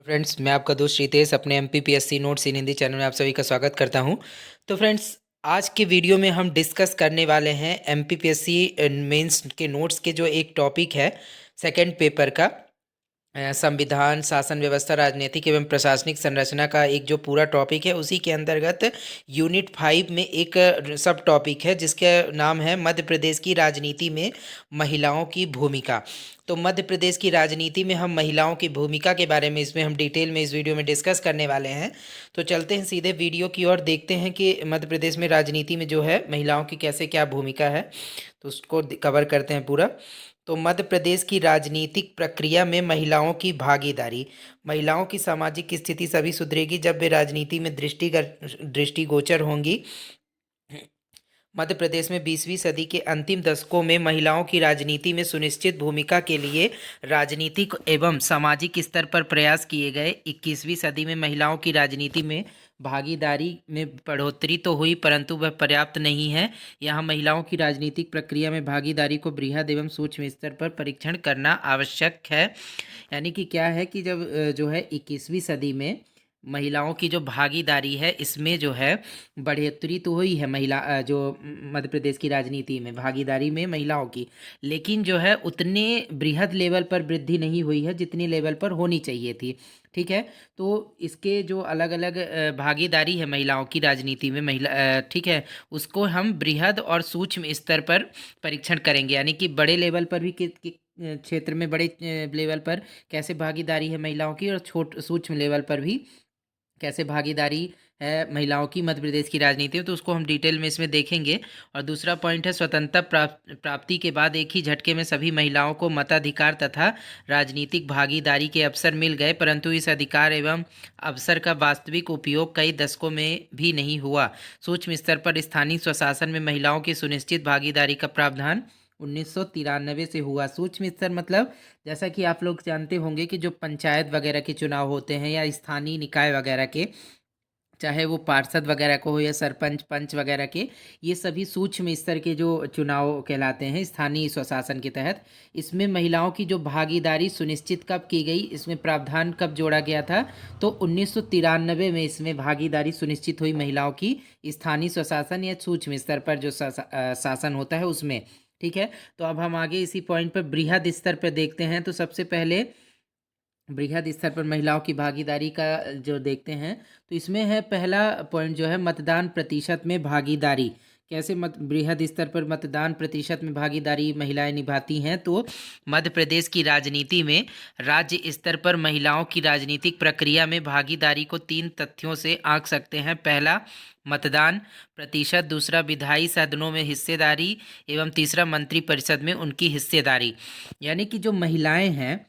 Friends, मैं आपका दोस्त रितेश अपने एमपीपीएससी नोट्स इन हिंदी चैनल में आप सभी का स्वागत करता हूं। तो फ्रेंड्स, आज के वीडियो में हम डिस्कस करने वाले हैं एमपीपीएससी मेंस के नोट्स के जो एक टॉपिक है सेकंड पेपर का, संविधान, शासन व्यवस्था, राजनीतिक एवं प्रशासनिक संरचना का एक जो पूरा टॉपिक है, उसी के अंतर्गत यूनिट 5 में एक सब टॉपिक है जिसका नाम है मध्य प्रदेश की राजनीति में महिलाओं की भूमिका। तो मध्य प्रदेश की राजनीति में हम महिलाओं की भूमिका के बारे में इसमें हम डिटेल में इस वीडियो में डिस्कस करने वाले हैं। तो चलते हैं सीधे वीडियो की ओर, देखते हैं कि मध्य प्रदेश में राजनीति में जो है महिलाओं की कैसे क्या भूमिका है, तो उसको कवर करते हैं पूरा। तो मध्य प्रदेश की राजनीतिक प्रक्रिया में महिलाओं की भागीदारी। महिलाओं की सामाजिक स्थिति सभी सुधरेगी जब वे राजनीति में दृष्टिगोचर होंगी। मध्य प्रदेश में 20वीं सदी के अंतिम दशकों में महिलाओं की राजनीति में सुनिश्चित भूमिका के लिए राजनीतिक एवं सामाजिक स्तर पर प्रयास किए गए। 21वीं सदी में महिलाओं की राजनीति में भागीदारी में बढ़ोतरी तो हुई, परंतु वह पर्याप्त नहीं है। यहाँ महिलाओं की राजनीतिक प्रक्रिया में भागीदारी को बृहद एवं सूक्ष्म स्तर पर परीक्षण करना आवश्यक है। यानी कि क्या है कि जब जो है 21वीं सदी में महिलाओं की जो भागीदारी है, इसमें जो है बढ़ोतरी तो हुई है जो मध्य प्रदेश की राजनीति में भागीदारी में महिलाओं की, लेकिन जो है उतने बृहद लेवल पर वृद्धि नहीं हुई है जितनी लेवल पर होनी चाहिए थी। ठीक है, तो इसके जो अलग अलग भागीदारी है महिलाओं की राजनीति में ठीक है, उसको हम बृहद और सूक्ष्म स्तर पर परीक्षण करेंगे। यानी कि बड़े लेवल पर भी क्षेत्र में बड़े लेवल पर कैसे भागीदारी है महिलाओं की, और सूक्ष्म लेवल पर भी कैसे भागीदारी है महिलाओं की मध्य प्रदेश की राजनीति में, तो उसको हम डिटेल में इसमें देखेंगे। और दूसरा पॉइंट है, स्वतंत्रता प्राप्ति के बाद एक ही झटके में सभी महिलाओं को मताधिकार तथा राजनीतिक भागीदारी के अवसर मिल गए, परंतु इस अधिकार एवं अवसर का वास्तविक उपयोग कई दशकों में भी नहीं हुआ। सूक्ष्म स्तर पर स्थानीय स्वशासन में महिलाओं की सुनिश्चित भागीदारी का प्रावधान 1993 से हुआ। सूक्ष्म स्तर मतलब जैसा कि आप लोग जानते होंगे कि जो पंचायत वगैरह के चुनाव होते हैं या स्थानीय निकाय वगैरह के, चाहे वो पार्षद वगैरह को हो या सरपंच पंच वगैरह के, ये सभी सूक्ष्म स्तर के जो चुनाव कहलाते हैं स्थानीय स्वशासन के तहत। इसमें महिलाओं की जो भागीदारी सुनिश्चित कब की गई, इसमें प्रावधान कब जोड़ा गया था, तो 1993 में इसमें भागीदारी सुनिश्चित हुई महिलाओं की स्थानीय स्वशासन या सूक्ष्म स्तर पर जो शासन होता है उसमें। ठीक है, तो अब हम आगे इसी पॉइंट पर बृहद स्तर पर देखते हैं। तो सबसे पहले बृहद स्तर पर महिलाओं की भागीदारी का जो देखते हैं, तो इसमें है पहला पॉइंट जो है मतदान प्रतिशत में भागीदारी। कैसे बृहद स्तर पर मतदान प्रतिशत में भागीदारी महिलाएं निभाती हैं, तो मध्य प्रदेश की राजनीति में राज्य स्तर पर महिलाओं की राजनीतिक प्रक्रिया में भागीदारी को 3 तथ्यों से आंक सकते हैं। पहला मतदान प्रतिशत, दूसरा विधायी सदनों में हिस्सेदारी एवं तीसरा मंत्रिपरिषद में उनकी हिस्सेदारी। यानी कि जो महिलाएं हैं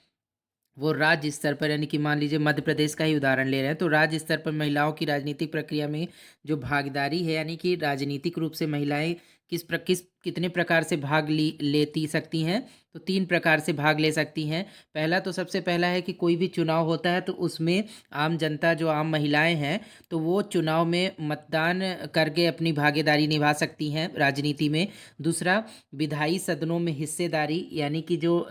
वो राज्य स्तर पर, यानी कि मान लीजिए मध्य प्रदेश का ही उदाहरण ले रहे हैं, तो राज्य स्तर पर महिलाओं की राजनीतिक प्रक्रिया में जो भागीदारी है, यानी कि राजनीतिक रूप से महिलाएं कितने प्रकार से भाग लेती सकती हैं, तो 3 प्रकार से भाग ले सकती हैं। पहला तो सबसे पहला है कि कोई भी चुनाव होता है तो उसमें आम जनता, जो आम महिलाएं हैं, तो वो चुनाव में मतदान करके अपनी भागीदारी निभा सकती हैं राजनीति में। दूसरा, विधायी सदनों में हिस्सेदारी, यानी कि जो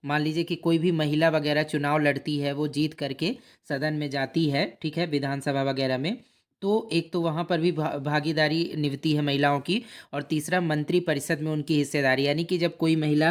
मान लीजिए कि कोई भी महिला वगैरह चुनाव लड़ती है, वो जीत करके सदन में जाती है, ठीक है, विधानसभा वगैरह में, तो एक तो वहाँ पर भी भागीदारी निभती है महिलाओं की। और तीसरा, मंत्री परिषद में उनकी हिस्सेदारी, यानी कि जब कोई महिला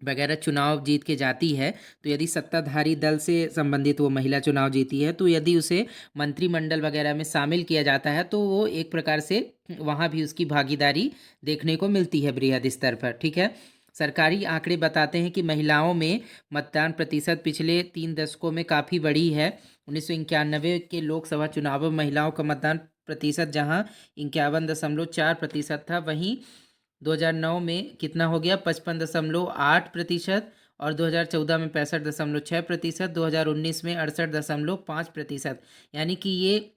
वगैरह चुनाव जीत के जाती है, तो यदि सत्ताधारी दल से संबंधित वो महिला चुनाव जीती है, तो यदि उसे मंत्रिमंडल वगैरह में शामिल किया जाता है, तो वो एक प्रकार से वहाँ भी उसकी भागीदारी देखने को मिलती है बृहद स्तर पर। ठीक है, सरकारी आंकड़े बताते हैं कि महिलाओं में मतदान प्रतिशत पिछले 3 दशकों में काफ़ी बढ़ी है। 1991 के लोकसभा चुनावों में महिलाओं का मतदान प्रतिशत जहां 51.4% था, वहीं 2009 में कितना हो गया, 55.8%, और 2014 में 65.6%, 2019 में 68.5%। यानी कि ये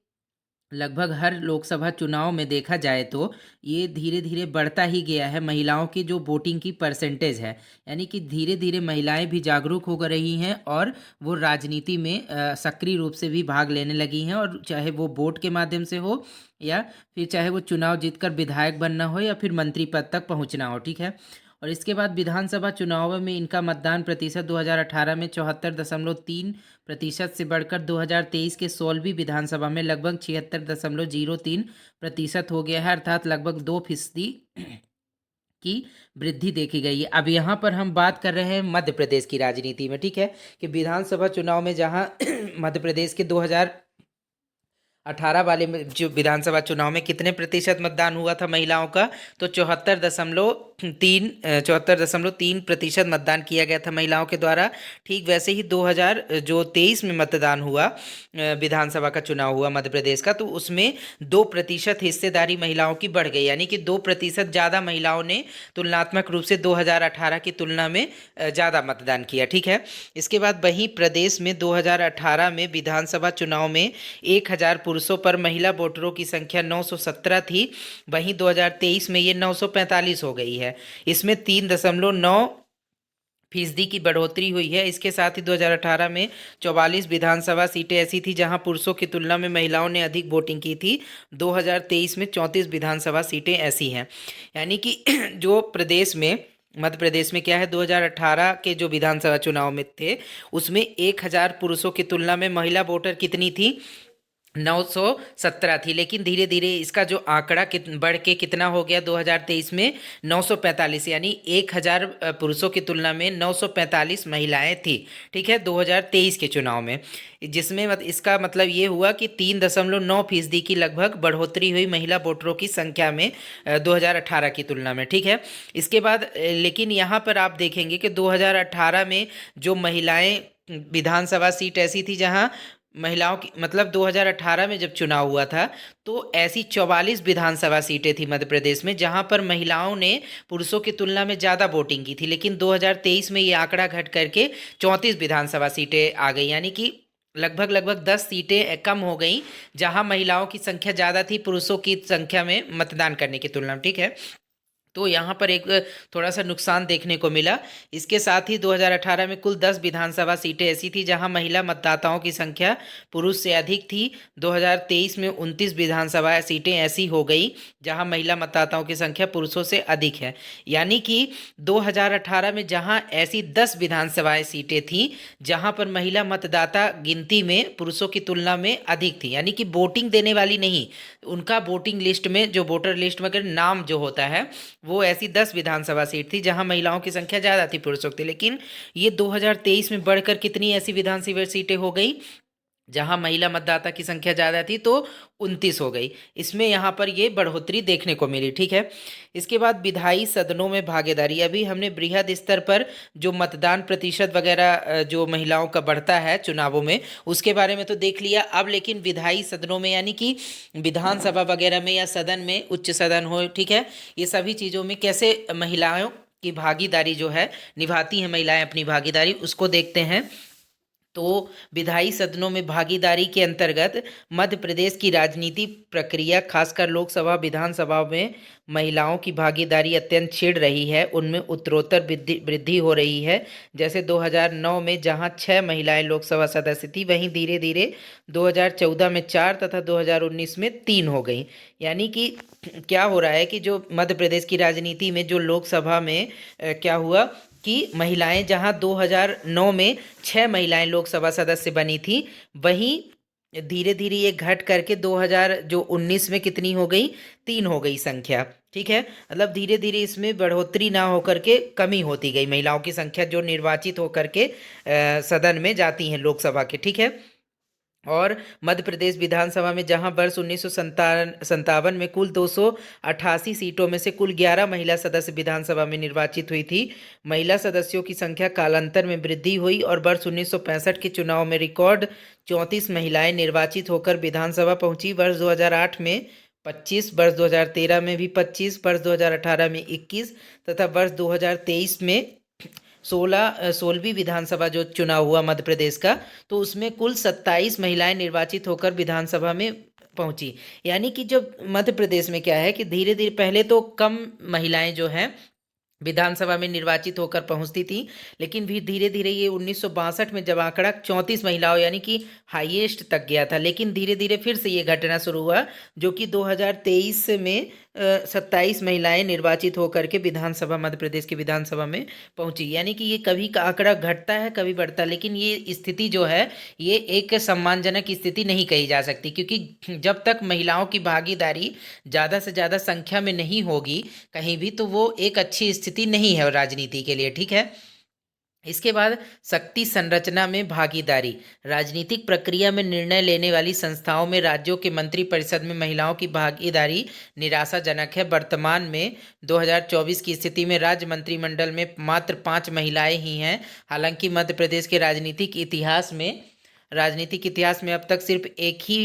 लगभग हर लोकसभा चुनाव में देखा जाए तो ये धीरे धीरे बढ़ता ही गया है महिलाओं की जो वोटिंग की परसेंटेज है। यानी कि धीरे धीरे महिलाएं भी जागरूक हो रही हैं और वो राजनीति में सक्रिय रूप से भी भाग लेने लगी हैं, और चाहे वो वोट के माध्यम से हो या फिर चाहे वो चुनाव जीतकर विधायक बनना हो या फिर मंत्री पद तक पहुंचना हो। ठीक है, और इसके बाद विधानसभा चुनाव में इनका मतदान प्रतिशत 2018 में 74.3% से बढ़कर 2023 के 16वीं विधानसभा में लगभग 76.03% हो गया है, अर्थात लगभग 2% की वृद्धि देखी गई है। अब यहाँ पर हम बात कर रहे हैं मध्य प्रदेश की राजनीति में, ठीक है, कि विधानसभा चुनाव में जहाँ मध्य प्रदेश के 2018 वाले में जो विधानसभा चुनाव में कितने प्रतिशत मतदान हुआ था महिलाओं का, तो 74.3% मतदान किया गया था महिलाओं के द्वारा। ठीक वैसे ही 2023 में मतदान हुआ, विधानसभा का चुनाव हुआ मध्य प्रदेश का, तो उसमें 2% हिस्सेदारी महिलाओं की बढ़ गई, यानी कि 2% ज़्यादा महिलाओं ने तुलनात्मक रूप से 2018 की तुलना में ज़्यादा मतदान किया। ठीक है, इसके बाद वहीं प्रदेश में 2018 में विधानसभा चुनाव में 1000 पुरुषों पर महिला वोटरों की संख्या 917 थी, वहीं 2023 में ये 945 हो गई है। इसमें 3.9% की बढ़ोतरी हुई है। इसके साथ ही 2018 में 44 विधानसभा सीटें ऐसी थी जहां पुरुषों की तुलना में महिलाओं ने अधिक वोटिंग की थी। 2023 में 34 विधानसभा सीटें ऐसी हैं, यानी कि जो प्रदेश में मध्य प्रदेश में क्या है, 2018 के जो विधानसभा चुनाव में थे उसमें 1000 पुरुषों की तुलना में महिला वोटर कितनी थी, 917 थी। लेकिन धीरे धीरे इसका जो आंकड़ा बढ़ के कितना हो गया 2023 में 945, यानी 1000 पुरुषों की तुलना में 945 महिलाएं थी। ठीक है, 2023 के चुनाव में, जिसमें इसका मतलब ये हुआ कि 3.9% की लगभग बढ़ोतरी हुई महिला वोटरों की संख्या में 2018 की तुलना में। ठीक है, इसके बाद लेकिन यहाँ पर आप देखेंगे कि 2018 में जो महिलाएं विधानसभा सीट ऐसी थी जहाँ महिलाओं की, मतलब 2018 में जब चुनाव हुआ था तो ऐसी 44 विधानसभा सीटें थी मध्य प्रदेश में जहां पर महिलाओं ने पुरुषों की तुलना में ज़्यादा वोटिंग की थी। लेकिन 2023 में ये आंकड़ा घट करके 34 विधानसभा सीटें आ गई, यानी कि लगभग 10 सीटें कम हो गई जहां महिलाओं की संख्या ज़्यादा थी पुरुषों की संख्या में मतदान करने की तुलना में। ठीक है, तो यहाँ पर एक थोड़ा सा नुकसान देखने को मिला। इसके साथ ही 2018 में कुल 10 विधानसभा सीटें ऐसी थी जहां महिला मतदाताओं की संख्या पुरुष से अधिक थी। 2023 में 29 विधानसभा सीटें ऐसी हो गई जहां महिला मतदाताओं की संख्या पुरुषों से अधिक है, यानी कि 2018 में जहां ऐसी 10 विधानसभा सीटें थीं जहां पर महिला मतदाता गिनती में पुरुषों की तुलना में अधिक थी, यानी कि वोटिंग देने वाली नहीं, उनका वोटिंग लिस्ट में जो वोटर लिस्ट में अगर नाम जो होता है वो ऐसी 10 विधानसभा सीट थी जहां महिलाओं की संख्या ज़्यादा थी पुरुषों की। लेकिन ये 2023 में बढ़कर कितनी ऐसी विधानसभा सीटें हो गई जहां महिला मतदाता की संख्या ज़्यादा थी, तो 29 हो गई। इसमें यहाँ पर ये बढ़ोतरी देखने को मिली। ठीक है, इसके बाद विधायी सदनों में भागीदारी, अभी हमने बृहद स्तर पर जो मतदान प्रतिशत वगैरह जो महिलाओं का बढ़ता है चुनावों में उसके बारे में तो देख लिया। अब लेकिन विधायी सदनों में, यानी कि विधानसभा वगैरह में या सदन में, उच्च सदन हो, ठीक है, ये सभी चीज़ों में कैसे महिलाओं की भागीदारी जो है निभाती हैं महिलाएं अपनी भागीदारी, उसको देखते हैं। तो विधायी सदनों में भागीदारी के अंतर्गत मध्य प्रदेश की राजनीति प्रक्रिया, खासकर लोकसभा विधानसभा में महिलाओं की भागीदारी अत्यंत छिड़ रही है, उनमें उत्तरोत्तर वृद्धि हो रही है। जैसे 2009 में जहां 6 महिलाएं लोकसभा सदस्य थी, वहीं धीरे धीरे 2014 में 4 तथा 2019 में 3 हो गई। यानी कि क्या हो रहा है कि जो मध्य प्रदेश की राजनीति में जो लोकसभा में क्या हुआ कि महिलाएं जहां 2009 में 6 महिलाएं लोकसभा सदस्य बनी थी, वहीं धीरे धीरे ये घट करके 2019 में कितनी हो गई, 3 हो गई संख्या। ठीक है, मतलब धीरे धीरे इसमें बढ़ोतरी ना होकर के कमी होती गई महिलाओं की संख्या जो निर्वाचित होकर के सदन में जाती हैं लोकसभा के। ठीक है, और मध्य प्रदेश विधानसभा में जहां वर्ष 1957 में कुल 288 सीटों में से कुल 11 महिला सदस्य विधानसभा में निर्वाचित हुई थी, महिला सदस्यों की संख्या कालांतर में वृद्धि हुई और वर्ष 1965 के चुनाव में रिकॉर्ड 34 महिलाएं निर्वाचित होकर विधानसभा पहुंची। वर्ष 2008 में 25, वर्ष 2013 में भी 25, वर्ष 2018 में 21 तथा वर्ष 2023 में 16वीं विधानसभा जो चुनाव हुआ मध्य प्रदेश का, तो उसमें कुल 27 महिलाएं निर्वाचित होकर विधानसभा में पहुंची। यानी कि जब मध्य प्रदेश में क्या है कि धीरे धीरे पहले तो कम महिलाएं जो हैं विधानसभा में निर्वाचित होकर पहुंचती थी, लेकिन भी धीरे धीरे ये 1962 में जब आंकड़ा 34 महिलाओं यानी कि हाईएस्ट तक गया था, लेकिन धीरे धीरे फिर से ये घटना शुरू हुआ जो कि 2023 में 27 महिलाएं निर्वाचित होकर के विधानसभा, मध्य प्रदेश की विधानसभा में पहुंची। यानी कि ये कभी का आंकड़ा घटता है, कभी बढ़ता है, लेकिन ये स्थिति जो है ये एक सम्मानजनक स्थिति नहीं कही जा सकती, क्योंकि जब तक महिलाओं की भागीदारी ज़्यादा से ज़्यादा संख्या में नहीं होगी कहीं भी, तो वो एक अच्छी स्थिति नहीं है राजनीति के लिए। ठीक है। इसके बाद शक्ति संरचना में भागीदारी। राजनीतिक प्रक्रिया में निर्णय लेने वाली संस्थाओं में राज्यों के मंत्रिपरिषद में महिलाओं की भागीदारी निराशाजनक है। वर्तमान में 2024 की स्थिति में राज्य मंत्रिमंडल में मात्र 5 महिलाएं ही हैं। हालांकि मध्य प्रदेश के राजनीतिक इतिहास में अब तक सिर्फ एक ही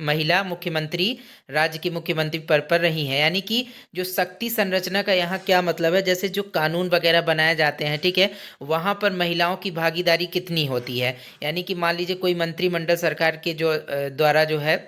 महिला मुख्यमंत्री राज्य की मुख्यमंत्री पद पर रही हैं। यानी कि जो शक्ति संरचना का यहाँ क्या मतलब है, जैसे जो कानून वगैरह बनाए जाते हैं, ठीक है, वहाँ पर महिलाओं की भागीदारी कितनी होती है। यानी कि मान लीजिए कोई मंत्रिमंडल सरकार के जो द्वारा जो है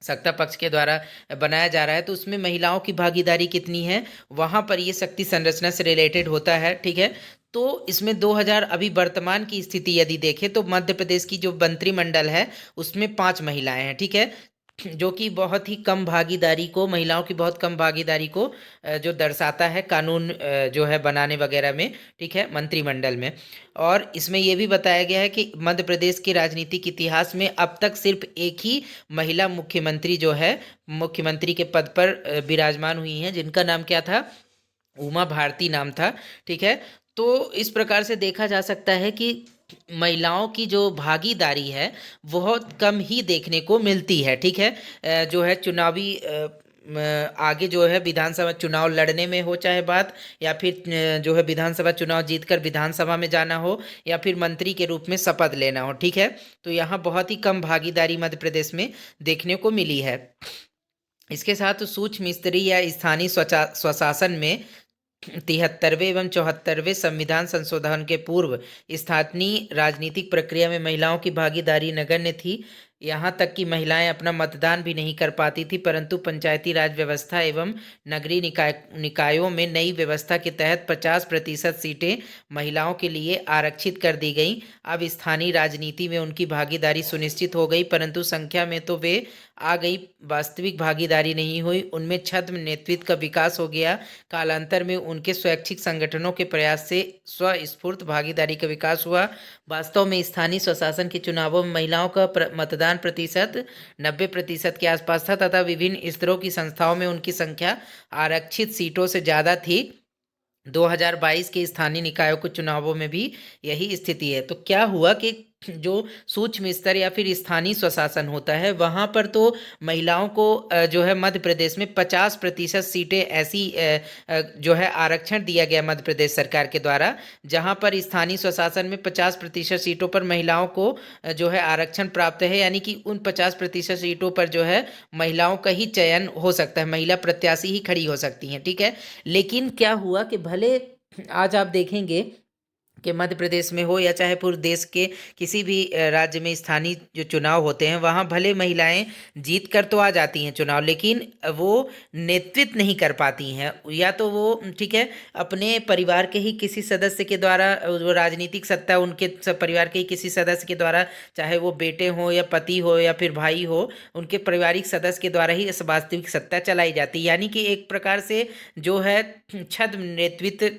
सत्ता पक्ष के द्वारा बनाया जा रहा है, तो उसमें महिलाओं की भागीदारी कितनी है, वहाँ पर ये शक्ति संरचना से रिलेटेड होता है। ठीक है। तो इसमें 2000 अभी वर्तमान की स्थिति यदि देखें तो मध्य प्रदेश की जो मंत्रिमंडल है उसमें 5 महिलाएं हैं। ठीक है। जो कि बहुत ही कम भागीदारी को, महिलाओं की बहुत कम भागीदारी को जो दर्शाता है कानून जो है बनाने वगैरह में। ठीक है, मंत्रिमंडल में। और इसमें यह भी बताया गया है कि मध्य प्रदेश के राजनीतिक इतिहास में अब तक सिर्फ एक ही महिला मुख्यमंत्री जो है मुख्यमंत्री के पद पर विराजमान हुई हैं, जिनका नाम क्या था, उमा भारती नाम था। ठीक है। तो इस प्रकार से देखा जा सकता है कि महिलाओं की जो भागीदारी है बहुत कम ही देखने को मिलती है। ठीक है। जो है चुनावी आगे जो है विधानसभा चुनाव लड़ने में हो, चाहे बात, या फिर जो है विधानसभा चुनाव जीतकर विधानसभा में जाना हो, या फिर मंत्री के रूप में शपथ लेना हो। ठीक है। तो यहाँ बहुत ही कम भागीदारी मध्य प्रदेश में देखने को मिली है। इसके साथ सूक्ष्म स्तरीय या स्थानीय स्वशासन में 73वें एवं 74वें संविधान संशोधन के पूर्व स्थानीय राजनीतिक प्रक्रिया में महिलाओं की भागीदारी नगण्य थी। यहाँ तक कि महिलाएं अपना मतदान भी नहीं कर पाती थी, परंतु पंचायती राज व्यवस्था एवं नगरीय निकायों में नई व्यवस्था के तहत 50% सीटें महिलाओं के लिए आरक्षित कर दी गईं। अब स्थानीय राजनीति में उनकी भागीदारी सुनिश्चित हो गई, परंतु संख्या में तो वे आ गई, वास्तविक भागीदारी नहीं हुई। उनमें छद्म नेतृत्व का विकास हो गया। कालांतर में उनके स्वैच्छिक संगठनों के प्रयास से स्वस्फूर्त भागीदारी का विकास हुआ। वास्तव में स्थानीय स्वशासन के चुनावों में महिलाओं का मतदान प्रतिशत 90% के आसपास था, तथा विभिन्न स्तरों की संस्थाओं में उनकी संख्या आरक्षित सीटों से ज़्यादा थी। 2022 के स्थानीय निकायों के चुनावों में भी यही स्थिति है। तो क्या हुआ कि जो सूक्ष्म स्तर या फिर स्थानीय स्वशासन होता है वहाँ पर तो महिलाओं को जो है मध्य प्रदेश में 50% सीटें ऐसी जो है आरक्षण दिया गया मध्य प्रदेश सरकार के द्वारा, जहाँ पर स्थानीय स्वशासन में 50% सीटों पर महिलाओं को जो है आरक्षण प्राप्त है। यानी कि उन 50% सीटों पर जो है महिलाओं का ही चयन हो सकता है, महिला प्रत्याशी ही खड़ी हो सकती हैं। ठीक है। लेकिन क्या हुआ कि भले आज आप देखेंगे कि मध्य प्रदेश में हो या चाहे पूरे देश के किसी भी राज्य में स्थानीय जो चुनाव होते हैं वहाँ भले महिलाएं जीत कर तो आ जाती हैं चुनाव, लेकिन वो नेतृत्व नहीं कर पाती हैं। या तो वो ठीक है अपने परिवार के ही किसी सदस्य के द्वारा, वो राजनीतिक सत्ता उनके परिवार के ही किसी सदस्य के द्वारा, चाहे वो बेटे हो या पति हो या फिर भाई हो, उनके पारिवारिक सदस्य के द्वारा ही इस वास्तविक सत्ता चलाई जाती है। यानी कि एक प्रकार से जो है छद्म नेतृत्व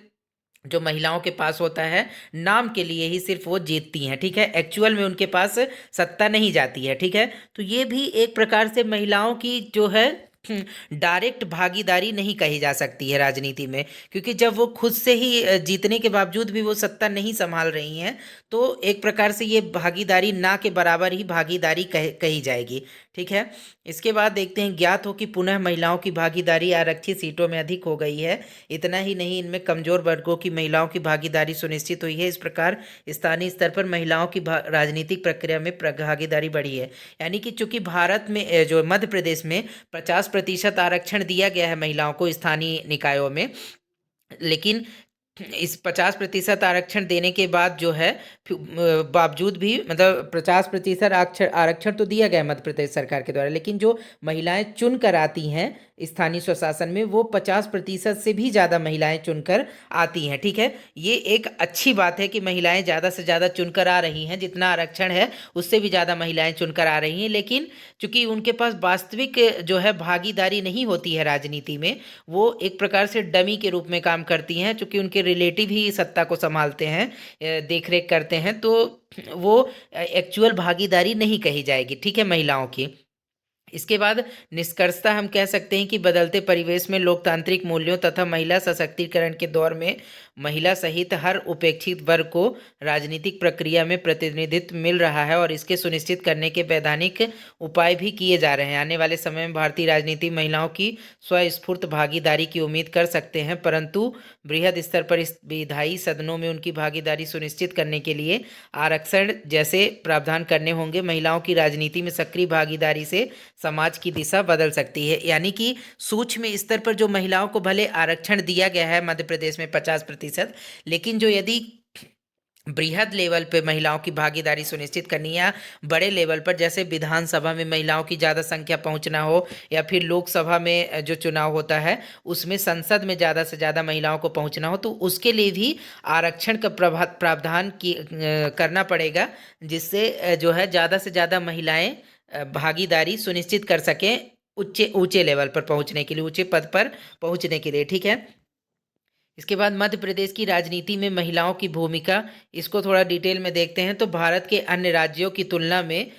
जो महिलाओं के पास होता है, नाम के लिए ही सिर्फ वो जीतती हैं। ठीक है। एक्चुअल में उनके पास सत्ता नहीं जाती है। ठीक है। तो ये भी एक प्रकार से महिलाओं की जो है डायरेक्ट भागीदारी नहीं कही जा सकती है राजनीति में, क्योंकि जब वो खुद से ही जीतने के बावजूद भी वो सत्ता नहीं संभाल रही हैं, तो एक प्रकार से ये भागीदारी ना के बराबर ही भागीदारी कही जाएगी। ठीक है। इसके बाद देखते हैं, ज्ञात हो कि पुनः महिलाओं की भागीदारी आरक्षित सीटों में अधिक हो गई है। इतना ही नहीं, इनमें कमजोर वर्गों की महिलाओं की भागीदारी सुनिश्चित हुई है। इस प्रकार स्थानीय स्तर पर महिलाओं की राजनीतिक प्रक्रिया में भागीदारी बढ़ी है। यानी कि चूंकि भारत में जो मध्य प्रदेश में 50% आरक्षण दिया गया है महिलाओं को स्थानीय निकायों में, लेकिन इस 50% आरक्षण देने के बाद जो है बावजूद भी मतलब 50% आरक्षण आरक्षण तो दिया गया है मध्य प्रदेश सरकार के द्वारा, लेकिन जो महिलाएं चुन कर आती हैं स्थानीय स्वशासन में वो 50% से भी ज़्यादा महिलाएं चुनकर आती हैं। ठीक है, ये एक अच्छी बात है कि महिलाएं ज़्यादा से ज़्यादा चुनकर आ रही हैं, जितना आरक्षण है उससे भी ज़्यादा महिलाएं चुनकर आ रही हैं। लेकिन चूंकि उनके पास वास्तविक जो है भागीदारी नहीं होती है राजनीति में, वो एक प्रकार से डमी के रूप में काम करती हैं, चूंकि उनके रिलेटिव ही सत्ता को संभालते हैं, देख रेख करते हैं, तो वो एक्चुअल भागीदारी नहीं कही जाएगी। ठीक है, महिलाओं की। इसके बाद निष्कर्षतः हम कह सकते हैं कि बदलते परिवेश में लोकतांत्रिक मूल्यों तथा महिला सशक्तिकरण के दौर में महिला सहित हर उपेक्षित वर्ग को राजनीतिक प्रक्रिया में प्रतिनिधित्व मिल रहा है और इसके सुनिश्चित करने के वैधानिक उपाय भी किए जा रहे हैं। आने वाले समय में भारतीय राजनीति महिलाओं की स्वस्फूर्त भागीदारी की उम्मीद कर सकते हैं, परंतु बृहद स्तर पर इस विधायी सदनों में उनकी भागीदारी सुनिश्चित करने के लिए आरक्षण जैसे प्रावधान करने होंगे। महिलाओं की राजनीति में सक्रिय भागीदारी से समाज की दिशा बदल सकती है। यानी कि सूक्ष्म स्तर पर जो महिलाओं को भले आरक्षण दिया गया है मध्य प्रदेश में 50%, लेकिन जो यदि बृहद लेवल पे महिलाओं की भागीदारी सुनिश्चित करनी है, या बड़े लेवल पर जैसे विधानसभा में महिलाओं की ज़्यादा संख्या पहुंचना हो, या फिर लोकसभा में जो चुनाव होता है उसमें संसद में ज़्यादा से ज़्यादा महिलाओं को पहुंचना हो, तो उसके लिए भी आरक्षण का प्रावधान करना पड़ेगा, जिससे जो है ज़्यादा से ज़्यादा महिलाएं भागीदारी सुनिश्चित कर सकें ऊंचे ऊंचे लेवल पर पहुंचने के लिए, ऊंचे पद पर पहुंचने के लिए। ठीक है, इसके बाद मध्य प्रदेश की राजनीति में महिलाओं की भूमिका, इसको थोड़ा डिटेल में देखते हैं। तो भारत के अन्य राज्यों की तुलना में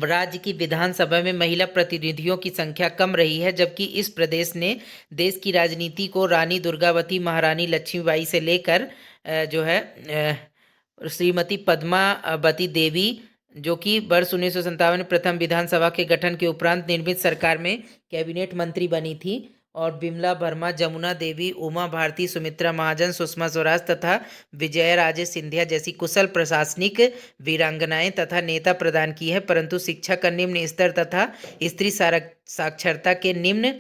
राज्य की विधानसभा में महिला प्रतिनिधियों की संख्या कम रही है, जबकि इस प्रदेश ने देश की राजनीति को रानी दुर्गावती, महारानी लक्ष्मीबाई से लेकर जो है श्रीमती पद्मावती देवी, जो कि वर्ष 1957 में प्रथम विधानसभा के गठन के उपरांत निर्मित सरकार में कैबिनेट मंत्री बनी थी, और बिमला वर्मा, जमुना देवी, उमा भारती, सुमित्रा महाजन, सुषमा स्वराज तथा विजया राजे सिंधिया जैसी कुशल प्रशासनिक वीरांगनाएं तथा नेता प्रदान की है। परंतु शिक्षा का निम्न स्तर तथा स्त्री साक्षरता के निम्न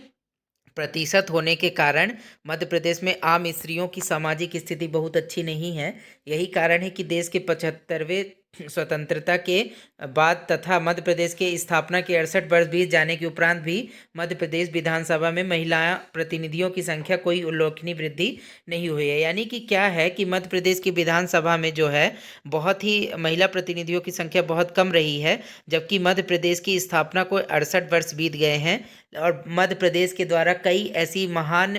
प्रतिशत होने के कारण मध्य प्रदेश में आम स्त्रियों की सामाजिक स्थिति बहुत अच्छी नहीं है। यही कारण है कि देश के 75वें स्वतंत्रता के बाद तथा मध्य प्रदेश के स्थापना के 68 वर्ष बीत जाने के उपरांत भी मध्य प्रदेश विधानसभा में महिला प्रतिनिधियों की संख्या कोई उल्लेखनीय वृद्धि नहीं हुई है। यानी कि क्या है कि मध्य प्रदेश की विधानसभा में जो है बहुत ही महिला प्रतिनिधियों की संख्या बहुत कम रही है, जबकि मध्य प्रदेश की स्थापना को 68 वर्ष बीत गए हैं, और मध्य प्रदेश के द्वारा कई ऐसी महान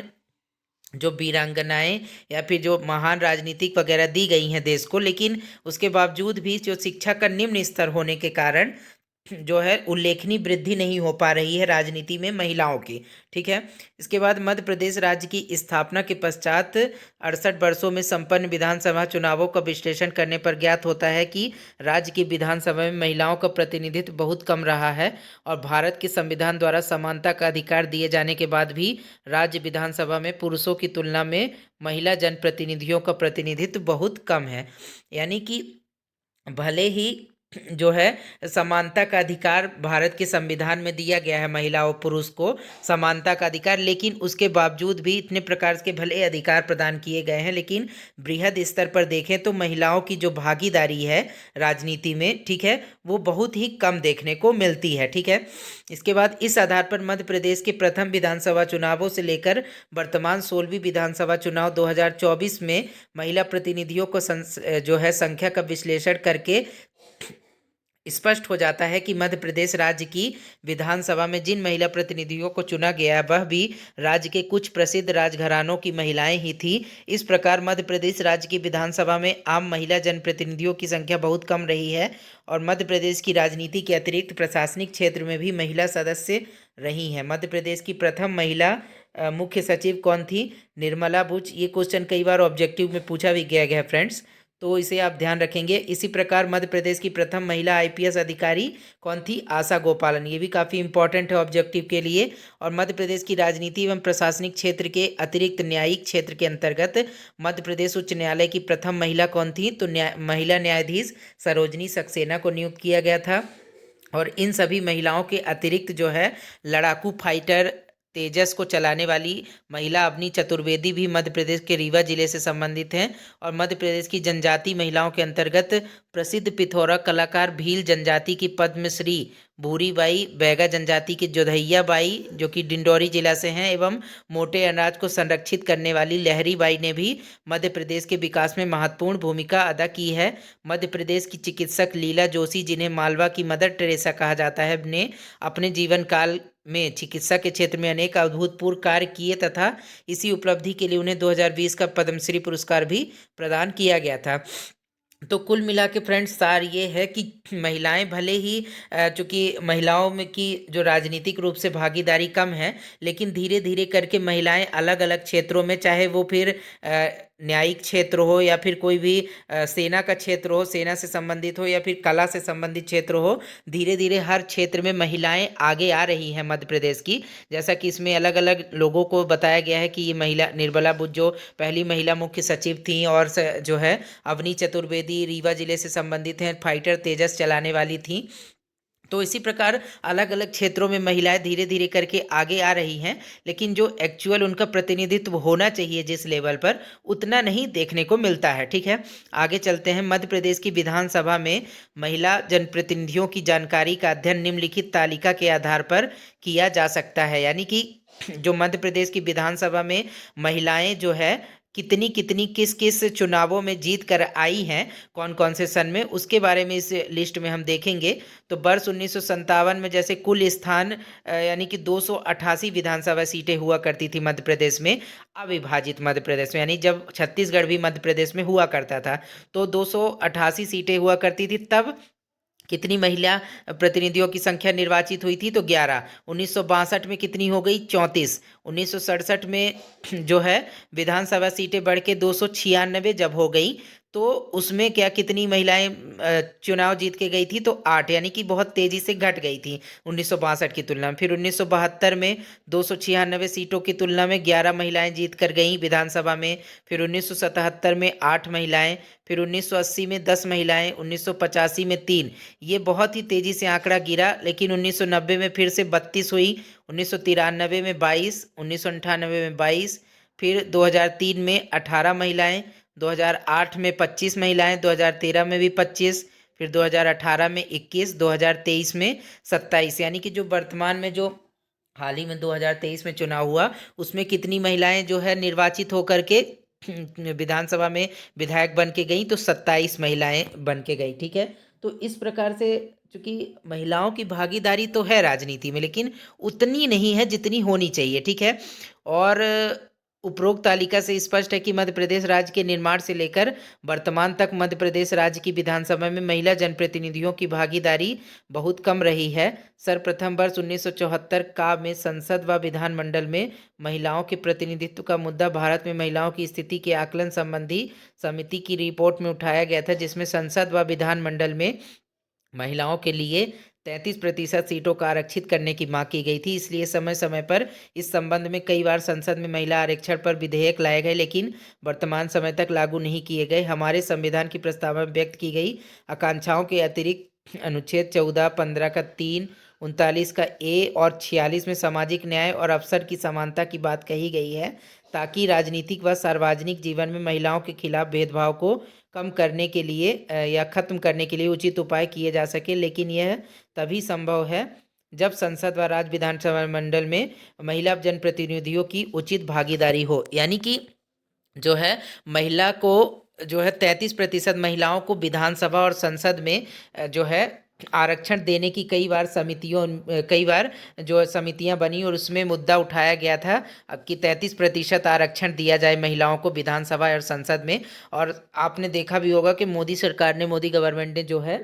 जो वीरांगनाएं या फिर जो महान राजनीतिक वगैरह दी गई हैं देश को, लेकिन उसके बावजूद भी जो शिक्षा का निम्न स्तर होने के कारण जो है उल्लेखनीय वृद्धि नहीं हो पा रही है राजनीति में महिलाओं की। ठीक है, इसके बाद मध्य प्रदेश राज्य की स्थापना के पश्चात 68 वर्षों में संपन्न विधानसभा चुनावों का विश्लेषण करने पर ज्ञात होता है कि राज्य की विधानसभा में महिलाओं का प्रतिनिधित्व बहुत कम रहा है, और भारत के संविधान द्वारा समानता का अधिकार दिए जाने के बाद भी राज्य विधानसभा में पुरुषों की तुलना में महिला जनप्रतिनिधियों का प्रतिनिधित्व बहुत कम है। यानी कि भले ही जो है समानता का अधिकार भारत के संविधान में दिया गया है महिला और पुरुष को समानता का अधिकार, लेकिन उसके बावजूद भी इतने प्रकार के भले अधिकार प्रदान किए गए हैं, लेकिन बृहद स्तर पर देखें तो महिलाओं की जो भागीदारी है राजनीति में, ठीक है, वो बहुत ही कम देखने को मिलती है। ठीक है, इसके बाद इस आधार पर मध्य प्रदेश के प्रथम विधानसभा चुनावों से लेकर वर्तमान 16वीं विधानसभा चुनाव 2024 में महिला प्रतिनिधियों को जो है संख्या का विश्लेषण करके स्पष्ट हो जाता है कि मध्य प्रदेश राज्य की विधानसभा में जिन महिला प्रतिनिधियों को चुना गया वह भी राज्य के कुछ प्रसिद्ध राजघरानों की महिलाएं ही थी। इस प्रकार मध्य प्रदेश राज्य की विधानसभा में आम महिला जनप्रतिनिधियों की संख्या बहुत कम रही है, और मध्य प्रदेश की राजनीति के अतिरिक्त प्रशासनिक क्षेत्र में भी महिला सदस्य रही हैं। मध्य प्रदेश की प्रथम महिला मुख्य सचिव कौन थी? निर्मला बुच। ये क्वेश्चन कई बार ऑब्जेक्टिव में पूछा भी गया है फ्रेंड्स, तो इसे आप ध्यान रखेंगे। इसी प्रकार मध्य प्रदेश की प्रथम महिला आईपीएस अधिकारी कौन थी? आशा गोपालन। ये भी काफ़ी इंपॉर्टेंट है ऑब्जेक्टिव के लिए। और मध्य प्रदेश की राजनीति एवं प्रशासनिक क्षेत्र के अतिरिक्त न्यायिक क्षेत्र के अंतर्गत मध्य प्रदेश उच्च न्यायालय की प्रथम महिला कौन थी? तो महिला न्यायाधीश सरोजनी सक्सेना को नियुक्त किया गया था। और इन सभी महिलाओं के अतिरिक्त जो है लड़ाकू फाइटर तेजस को चलाने वाली महिला अवनी चतुर्वेदी भी मध्य प्रदेश के रीवा जिले से संबंधित हैं और मध्य प्रदेश की जनजाति महिलाओं के अंतर्गत प्रसिद्ध पिथौरा कलाकार भील जनजाति की पद्मश्री भूरीबाई, बैगा जनजाति की जोधैया बाई जो कि डिंडौरी जिला से हैं एवं मोटे अनाज को संरक्षित करने वाली लहरी बाई ने भी मध्य प्रदेश के विकास में महत्वपूर्ण भूमिका अदा की है। मध्य प्रदेश की चिकित्सक लीला जोशी, जिन्हें मालवा की मदर टेरेसा कहा जाता है, ने अपने जीवन काल में चिकित्सा के क्षेत्र में अनेक अभूतपूर्व कार्य किए तथा इसी उपलब्धि के लिए उन्हें 2020 का पद्मश्री पुरस्कार भी प्रदान किया गया था। तो कुल मिला के फ्रेंड्स सार ये है कि महिलाएं भले ही चूंकि महिलाओं में की जो राजनीतिक रूप से भागीदारी कम है, लेकिन धीरे धीरे करके महिलाएं अलग अलग क्षेत्रों में, चाहे वो फिर न्यायिक क्षेत्र हो या फिर कोई भी सेना का क्षेत्र हो, सेना से संबंधित हो या फिर कला से संबंधित क्षेत्र हो, धीरे धीरे हर क्षेत्र में महिलाएं आगे आ रही हैं मध्य प्रदेश की। जैसा कि इसमें अलग अलग लोगों को बताया गया है कि ये महिला निर्मला बुद्ध जो पहली महिला मुख्य सचिव थी और जो है अवनी चतुर्वेदी रीवा जिले से संबंधित हैं, फाइटर तेजस चलाने वाली थी। तो इसी प्रकार अलग अलग क्षेत्रों में महिलाएं धीरे धीरे करके आगे आ रही हैं, लेकिन जो एक्चुअल उनका प्रतिनिधित्व होना चाहिए जिस लेवल पर, उतना नहीं देखने को मिलता है। ठीक है, आगे चलते हैं। मध्य प्रदेश की विधानसभा में महिला जनप्रतिनिधियों की जानकारी का अध्ययन निम्नलिखित तालिका के आधार पर किया जा सकता है। यानी कि जो मध्य प्रदेश की विधानसभा में महिलाएं जो है कितनी कितनी किस किस चुनावों में जीत कर आई हैं, कौन कौन से सन में, उसके बारे में इस लिस्ट में हम देखेंगे। तो वर्ष 1957 में जैसे कुल स्थान यानी कि 288 विधानसभा सीटें हुआ करती थी मध्य प्रदेश में, अविभाजित मध्य प्रदेश में, यानी जब छत्तीसगढ़ भी मध्य प्रदेश में हुआ करता था तो 288 सीटें हुआ करती थी। तब कितनी महिला प्रतिनिधियों की संख्या निर्वाचित हुई थी? तो 11। 1962 में कितनी हो गई? 34। 1967 में जो है विधानसभा सीटें बढ़ के 296 जब हो गई तो उसमें क्या कितनी महिलाएं चुनाव जीत के गई थी? तो 8, यानी कि बहुत तेजी से घट गई थी 1962 की तुलना में। फिर 1972 में 296 सीटों की तुलना में 11 महिलाएं जीत कर गईं विधानसभा में। फिर 1977 में 8 महिलाएं, फिर 1980 में 10 महिलाएं, 1985 में 3। ये बहुत ही तेजी से आंकड़ा गिरा, लेकिन 1990 में फिर से 32 हुई, 1993 में 22, 1998 में 22, फिर 2003 में 18 महिलाएं, 2008 में 25 महिलाएं, 2013 में भी 25, फिर 2018 में 21, 2023 में 27। यानी कि जो वर्तमान में जो हाल ही में 2023 में चुनाव हुआ उसमें कितनी महिलाएं जो है निर्वाचित होकर के विधानसभा में विधायक बन के गई? तो 27 महिलाएं बन के गई। ठीक है, तो इस प्रकार से चूंकि महिलाओं की भागीदारी तो है राजनीति में, लेकिन उतनी नहीं है जितनी होनी चाहिए। ठीक है, और उपरोक्त तालिका से स्पष्ट है कि मध्य प्रदेश राज्य के निर्माण से लेकर वर्तमान तक मध्य प्रदेश राज्य की विधानसभा में महिला जनप्रतिनिधियों की भागीदारी बहुत कम रही है। सर्वप्रथम वर्ष 1974 का में संसद व विधानमंडल में महिलाओं के प्रतिनिधित्व का मुद्दा भारत में महिलाओं की स्थिति के आकलन संबंधी समिति की रिपोर्ट में उठाया गया था, जिसमें संसद व विधानमंडल में महिलाओं के लिए 33% सीटों का आरक्षित करने की मांग की गई थी। इसलिए समय समय पर इस संबंध में कई बार संसद में महिला आरक्षण पर विधेयक लाए गए, लेकिन वर्तमान समय तक लागू नहीं किए गए। हमारे संविधान की प्रस्तावना में व्यक्त की गई आकांक्षाओं के अतिरिक्त अनुच्छेद 14, 15 का 3, 39 का ए और 46 में सामाजिक न्याय और अवसर की समानता की बात कही गई है, ताकि राजनीतिक व सार्वजनिक जीवन में महिलाओं के खिलाफ भेदभाव को कम करने के लिए या खत्म करने के लिए उचित उपाय किए जा सके। लेकिन यह तभी संभव है जब संसद व राज्य विधानसभा मंडल में महिला जनप्रतिनिधियों की उचित भागीदारी हो। यानी कि जो है महिला को जो है 33% महिलाओं को विधानसभा और संसद में जो है आरक्षण देने की कई बार जो समितियां बनी और उसमें मुद्दा उठाया गया था कि 33% आरक्षण दिया जाए महिलाओं को विधानसभा और संसद में। और आपने देखा भी होगा कि मोदी सरकार ने, मोदी गवर्नमेंट ने जो है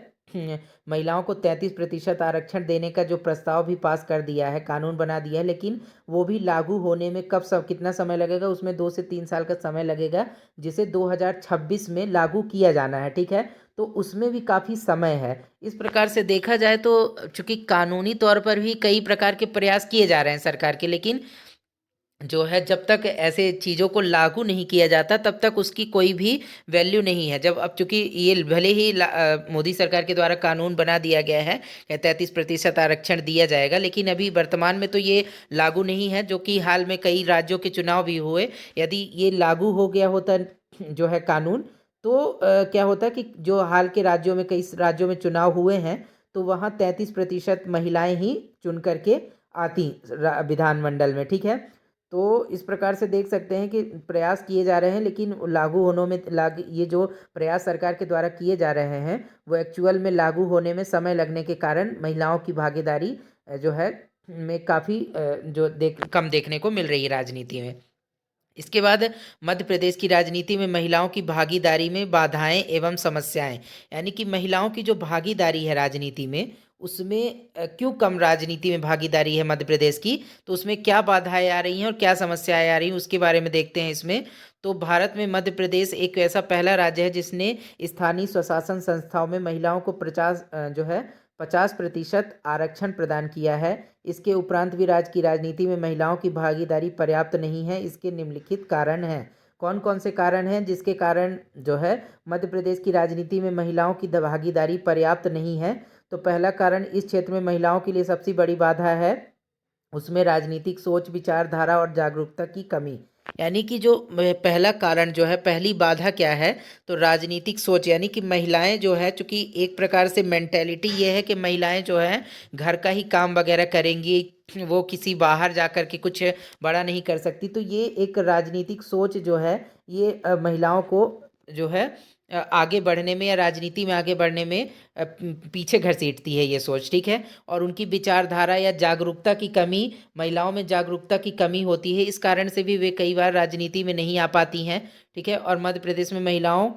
महिलाओं को 33% आरक्षण देने का जो प्रस्ताव भी पास कर दिया है, कानून बना दिया है, लेकिन वो भी लागू होने में कितना समय लगेगा? उसमें 2 से 3 साल का समय लगेगा, जिसे 2026 में लागू किया जाना है। ठीक है, तो उसमें भी काफ़ी समय है। इस प्रकार से देखा जाए तो चूंकि कानूनी तौर पर भी कई प्रकार के प्रयास किए जा रहे हैं सरकार के, लेकिन जो है जब तक ऐसे चीज़ों को लागू नहीं किया जाता तब तक उसकी कोई भी वैल्यू नहीं है। जब अब चूंकि ये भले ही मोदी सरकार के द्वारा कानून बना दिया गया है कि 33% आरक्षण दिया जाएगा, लेकिन अभी वर्तमान में तो ये लागू नहीं है, जो कि हाल में कई राज्यों के चुनाव भी हुए। यदि ये लागू हो गया होता जो है कानून, तो क्या होता कि जो हाल के राज्यों में, कई राज्यों में चुनाव हुए हैं, तो वहाँ 33% महिलाएं ही चुन करके आती विधानमंडल में। ठीक है, तो इस प्रकार से देख सकते हैं कि प्रयास किए जा रहे हैं, लेकिन लागू होने में ये जो प्रयास सरकार के द्वारा किए जा रहे हैं वो एक्चुअल में लागू होने में समय लगने के कारण महिलाओं की भागीदारी जो है में काफ़ी जो कम देखने को मिल रही है राजनीति में। इसके बाद मध्य प्रदेश की राजनीति में महिलाओं की भागीदारी में बाधाएं एवं समस्याएं, यानी कि महिलाओं की जो भागीदारी है राजनीति में, उसमें क्यों कम राजनीति में भागीदारी है मध्य प्रदेश की, तो उसमें क्या बाधाएं आ रही हैं और क्या समस्याएं आ रही हैं उसके बारे में देखते हैं इसमें। तो भारत में मध्य प्रदेश एक ऐसा पहला राज्य है जिसने स्थानीय स्वशासन संस्थाओं में महिलाओं को 50% आरक्षण प्रदान किया है। इसके उपरांत भी राज्य की राजनीति में महिलाओं की भागीदारी पर्याप्त नहीं है। इसके निम्नलिखित कारण हैं। कौन कौन से कारण हैं जिसके कारण जो है मध्य प्रदेश की राजनीति में महिलाओं की भागीदारी पर्याप्त नहीं है? तो पहला कारण इस क्षेत्र में महिलाओं के लिए सबसे बड़ी बाधा है उसमें राजनीतिक सोच, विचारधारा और जागरूकता की कमी। यानी कि जो पहला कारण जो है, पहली बाधा क्या है, तो राजनीतिक सोच, यानी कि महिलाएं जो है, चूंकि एक प्रकार से मेंटेलिटी ये है कि महिलाएं जो है घर का ही काम वगैरह करेंगी, वो किसी बाहर जा कर के कुछ बड़ा नहीं कर सकती। तो ये एक राजनीतिक सोच जो है, ये महिलाओं को जो है आगे बढ़ने में या राजनीति में आगे बढ़ने में पीछे घसीटती है ये सोच। ठीक है, और उनकी विचारधारा या जागरूकता की कमी, महिलाओं में जागरूकता की कमी होती है, इस कारण से भी वे कई बार राजनीति में नहीं आ पाती हैं। ठीक है, और मध्य प्रदेश में महिलाओं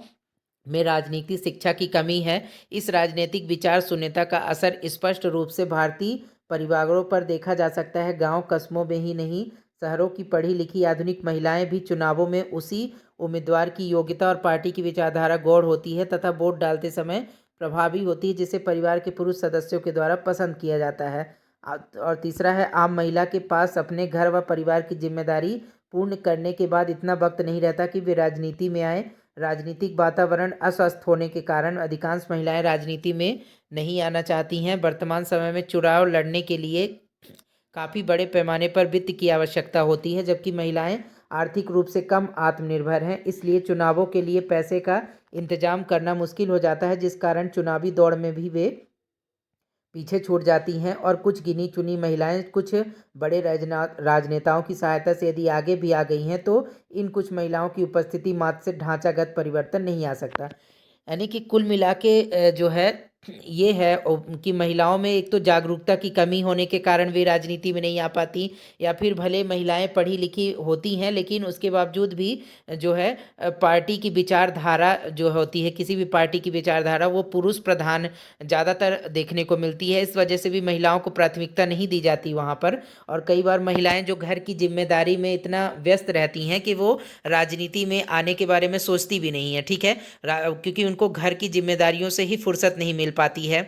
में राजनीतिक शिक्षा की कमी है। इस राजनीतिक विचार शून्यता का असर स्पष्ट रूप से भारतीय परिवारों पर देखा जा सकता है। गांव कस्बों में ही नहीं, शहरों की पढ़ी लिखी आधुनिक महिलाएं भी चुनावों में उसी उम्मीदवार की योग्यता और पार्टी की विचारधारा गौर होती है तथा वोट डालते समय प्रभावी होती है, जिसे परिवार के पुरुष सदस्यों के द्वारा पसंद किया जाता है। और तीसरा है, आम महिला के पास अपने घर व परिवार की जिम्मेदारी पूर्ण करने के बाद इतना वक्त नहीं रहता कि वे राजनीति में आए। राजनीतिक वातावरण अस्वस्थ होने के कारण अधिकांश महिलाएं राजनीति में नहीं आना चाहती हैं। वर्तमान समय में चुनाव लड़ने के लिए काफ़ी बड़े पैमाने पर वित्त की आवश्यकता होती है, जबकि महिलाएं आर्थिक रूप से कम आत्मनिर्भर हैं। इसलिए चुनावों के लिए पैसे का इंतजाम करना मुश्किल हो जाता है, जिस कारण चुनावी दौड़ में भी वे पीछे छूट जाती हैं। और कुछ गिनी चुनी महिलाएं कुछ बड़े राजनेताओं की सहायता से यदि आगे भी आ गई हैं, तो इन कुछ महिलाओं की उपस्थिति मात्र से ढांचागत परिवर्तन नहीं आ सकता। यानी कि कुल मिला के जो है ये है कि महिलाओं में एक तो जागरूकता की कमी होने के कारण वे राजनीति में नहीं आ पाती, या फिर भले महिलाएं पढ़ी लिखी होती हैं लेकिन उसके बावजूद भी जो है पार्टी की विचारधारा जो होती है, किसी भी पार्टी की विचारधारा वो पुरुष प्रधान ज़्यादातर देखने को मिलती है। इस वजह से भी महिलाओं को प्राथमिकता नहीं दी जाती वहाँ पर। और कई बार महिलाएं जो घर की जिम्मेदारी में इतना व्यस्त रहती हैं कि वो राजनीति में आने के बारे में सोचती भी नहीं है। ठीक है, क्योंकि उनको घर की जिम्मेदारियों से ही फुर्सत नहीं मिल पाती है।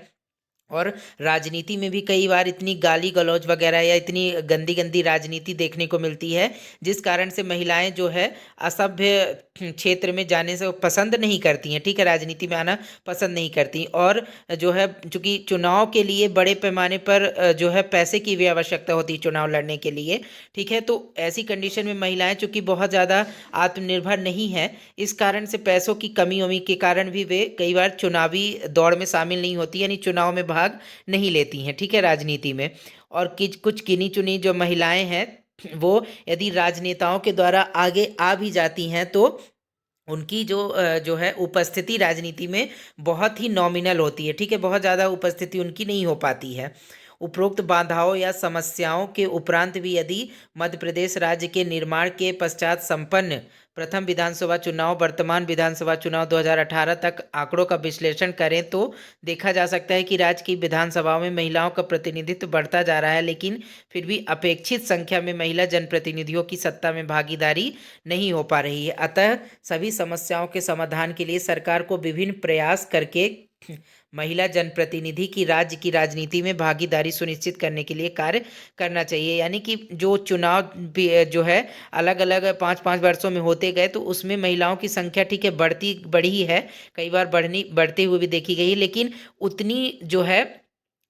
और राजनीति में भी कई बार इतनी गाली गलौज वगैरह या इतनी गंदी गंदी राजनीति देखने को मिलती है, जिस कारण से महिलाएं जो है असभ्य क्षेत्र में जाने से वो पसंद नहीं करती हैं। ठीक है, राजनीति में आना पसंद नहीं करती। और जो है चूंकि चुनाव के लिए बड़े पैमाने पर जो है पैसे की भी आवश्यकता होती है चुनाव लड़ने के लिए। ठीक है, तो ऐसी कंडीशन में महिलाएं चूंकि बहुत ज़्यादा आत्मनिर्भर नहीं है, इस कारण से पैसों की कमी उमी के कारण भी वे कई बार चुनावी दौड़ में शामिल नहीं होती, यानी चुनाव में भाग नहीं लेती हैं। ठीक है, राजनीति में। और कुछ गिनी चुनी जो महिलाएं हैं वो यदि राजनेताओं के द्वारा आगे आ भी जाती हैं, तो उनकी जो है उपस्थिति राजनीति में बहुत ही नॉमिनल होती है। ठीक है, बहुत ज़्यादा उपस्थिति उनकी नहीं हो पाती है। उपरोक्त बाधाओं या समस्याओं के उपरांत भी यदि मध्य प्रदेश राज्य के निर्माण के पश्चात संपन्न प्रथम विधानसभा चुनाव वर्तमान विधानसभा चुनाव 2018 तक आंकड़ों का विश्लेषण करें, तो देखा जा सकता है कि राज्य की विधानसभाओं में महिलाओं का प्रतिनिधित्व बढ़ता जा रहा है, लेकिन फिर भी अपेक्षित संख्या में महिला जनप्रतिनिधियों की सत्ता में भागीदारी नहीं हो पा रही है। अतः सभी समस्याओं के समाधान के लिए सरकार को विभिन्न प्रयास करके महिला जनप्रतिनिधि की राजनीति में भागीदारी सुनिश्चित करने के लिए कार्य करना चाहिए। यानी कि जो चुनाव भी जो है अलग अलग 5-5 वर्षों में होते गए, तो उसमें महिलाओं की संख्या ठीक है बढ़ी है, कई बार बढ़ते हुए भी देखी गई है, लेकिन उतनी जो है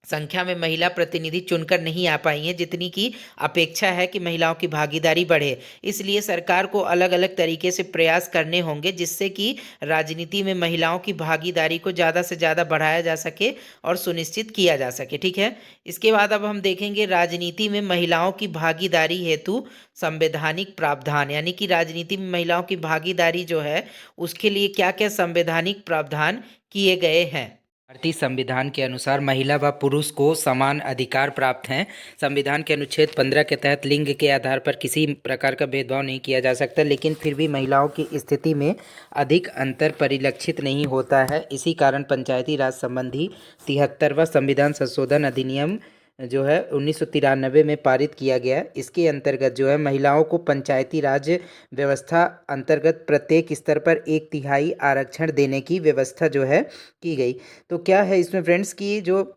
संख्या में महिला प्रतिनिधि चुनकर नहीं आ पाई हैं जितनी की अपेक्षा है कि महिलाओं की भागीदारी बढ़े। इसलिए सरकार को अलग अलग तरीके से प्रयास करने होंगे जिससे कि राजनीति में महिलाओं की भागीदारी को ज़्यादा से ज़्यादा बढ़ाया जा सके और सुनिश्चित किया जा सके। ठीक है, इसके बाद अब हम देखेंगे राजनीति में महिलाओं की भागीदारी हेतु संवैधानिक प्रावधान। यानी कि राजनीति में महिलाओं की भागीदारी जो है उसके लिए क्या क्या संवैधानिक प्रावधान किए गए हैं। भारतीय संविधान के अनुसार महिला व पुरुष को समान अधिकार प्राप्त हैं। संविधान के अनुच्छेद 15 के तहत लिंग के आधार पर किसी प्रकार का भेदभाव नहीं किया जा सकता, लेकिन फिर भी महिलाओं की स्थिति में अधिक अंतर परिलक्षित नहीं होता है। इसी कारण पंचायती राज संबंधी 73वां संविधान संशोधन अधिनियम जो है 1993 में पारित किया गया। इसके अंतर्गत जो है महिलाओं को पंचायती राज व्यवस्था अंतर्गत प्रत्येक स्तर पर 1/3 आरक्षण देने की व्यवस्था जो है की गई। तो क्या है इसमें फ्रेंड्स की जो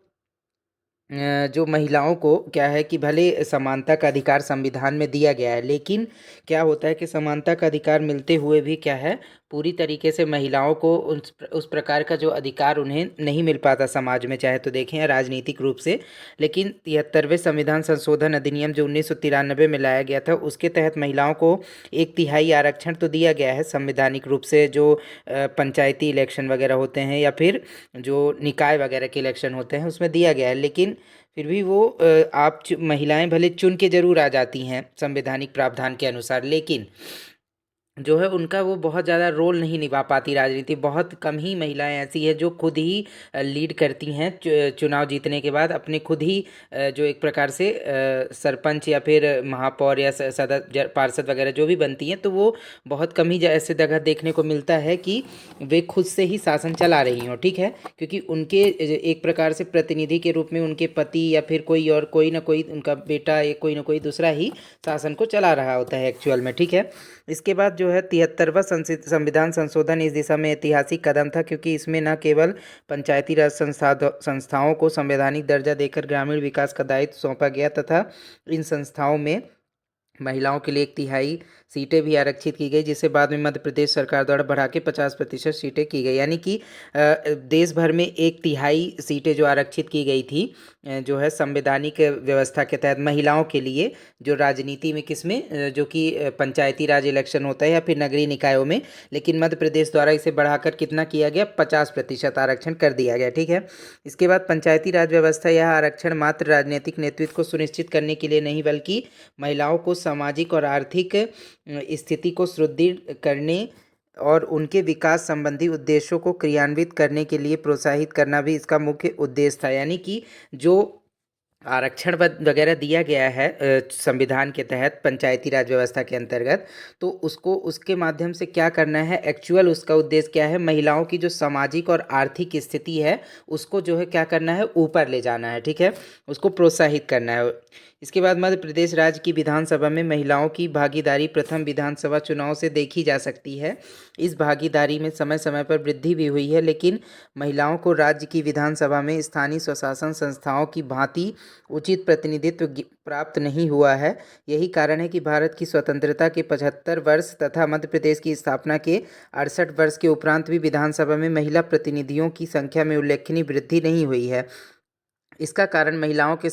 महिलाओं को क्या है कि भले समानता का अधिकार संविधान में दिया गया है, लेकिन क्या होता है कि समानता का अधिकार मिलते हुए भी क्या है पूरी तरीके से महिलाओं को उस प्रकार का जो अधिकार उन्हें नहीं मिल पाता समाज में, चाहे तो देखें या राजनीतिक रूप से। लेकिन 73वें संविधान संशोधन अधिनियम जो 1993 में लाया गया था उसके तहत महिलाओं को 1/3 आरक्षण तो दिया गया है संवैधानिक रूप से। जो पंचायती इलेक्शन वगैरह होते हैं या फिर जो निकाय वगैरह के इलेक्शन होते हैं उसमें दिया गया है, लेकिन फिर भी वो महिलाएं भले चुन के जरूर आ जाती हैं संवैधानिक प्रावधान के अनुसार, लेकिन जो है उनका वो बहुत ज़्यादा रोल नहीं निभा पाती राजनीति। बहुत कम ही महिलाएं ऐसी है जो खुद ही लीड करती हैं चुनाव जीतने के बाद अपने खुद ही जो एक प्रकार से सरपंच या फिर महापौर या सदस्य पार्षद वगैरह जो भी बनती हैं, तो वो बहुत कम ही ऐसे जगह देखने को मिलता है कि वे खुद से ही शासन चला रही हों। ठीक है, क्योंकि उनके एक प्रकार से प्रतिनिधि के रूप में उनके पति या फिर कोई ना कोई उनका बेटा या कोई ना कोई दूसरा ही शासन को चला रहा होता है एक्चुअल में। ठीक है, इसके बाद जो है 73वां संविधान संशोधन इस दिशा में ऐतिहासिक कदम था, क्योंकि इसमें न केवल पंचायती राज संस्थाओं को संवैधानिक दर्जा देकर ग्रामीण विकास का दायित्व सौंपा गया तथा इन संस्थाओं में महिलाओं के लिए 1/3 सीटें भी आरक्षित की गई, जिसे बाद में मध्य प्रदेश सरकार द्वारा बढ़ा के 50% सीटें की गई। यानी कि देश भर में 1/3 सीटें जो आरक्षित की गई थी जो है संवैधानिक व्यवस्था के तहत महिलाओं के लिए, जो राजनीति में किसमें जो कि पंचायती राज इलेक्शन होता है या फिर नगरीय निकायों में। लेकिन मध्य प्रदेश द्वारा इसे बढ़ाकर कितना किया गया, 50% आरक्षण कर दिया गया। ठीक है, इसके बाद पंचायती राज व्यवस्था यह आरक्षण मात्र राजनीतिक नेतृत्व को सुनिश्चित करने के लिए नहीं, बल्कि महिलाओं को सामाजिक और आर्थिक स्थिति को सुदृढ़ करने और उनके विकास संबंधी उद्देश्यों को क्रियान्वित करने के लिए प्रोत्साहित करना भी इसका मुख्य उद्देश्य था। यानी कि जो आरक्षण वगैरह दिया गया है संविधान के तहत पंचायती राज व्यवस्था के अंतर्गत, तो उसको उसके माध्यम से क्या करना है, एक्चुअल उसका उद्देश्य क्या है, महिलाओं की जो सामाजिक और आर्थिक स्थिति है उसको जो है क्या करना है, ऊपर ले जाना है। ठीक है, उसको प्रोत्साहित करना है। इसके बाद मध्य प्रदेश राज्य की विधानसभा में महिलाओं की भागीदारी प्रथम विधानसभा चुनाव से देखी जा सकती है। इस भागीदारी में समय समय पर वृद्धि भी हुई है, लेकिन महिलाओं को राज्य की विधानसभा में स्थानीय स्वशासन संस्थाओं की भांति उचित प्रतिनिधित्व प्राप्त नहीं हुआ है। यही कारण है कि भारत की स्वतंत्रता के 75 वर्ष तथा मध्य प्रदेश की स्थापना के 68 वर्ष के उपरांत भी विधानसभा में महिला प्रतिनिधियों की संख्या में उल्लेखनीय वृद्धि नहीं हुई है। इसका कारण महिलाओं के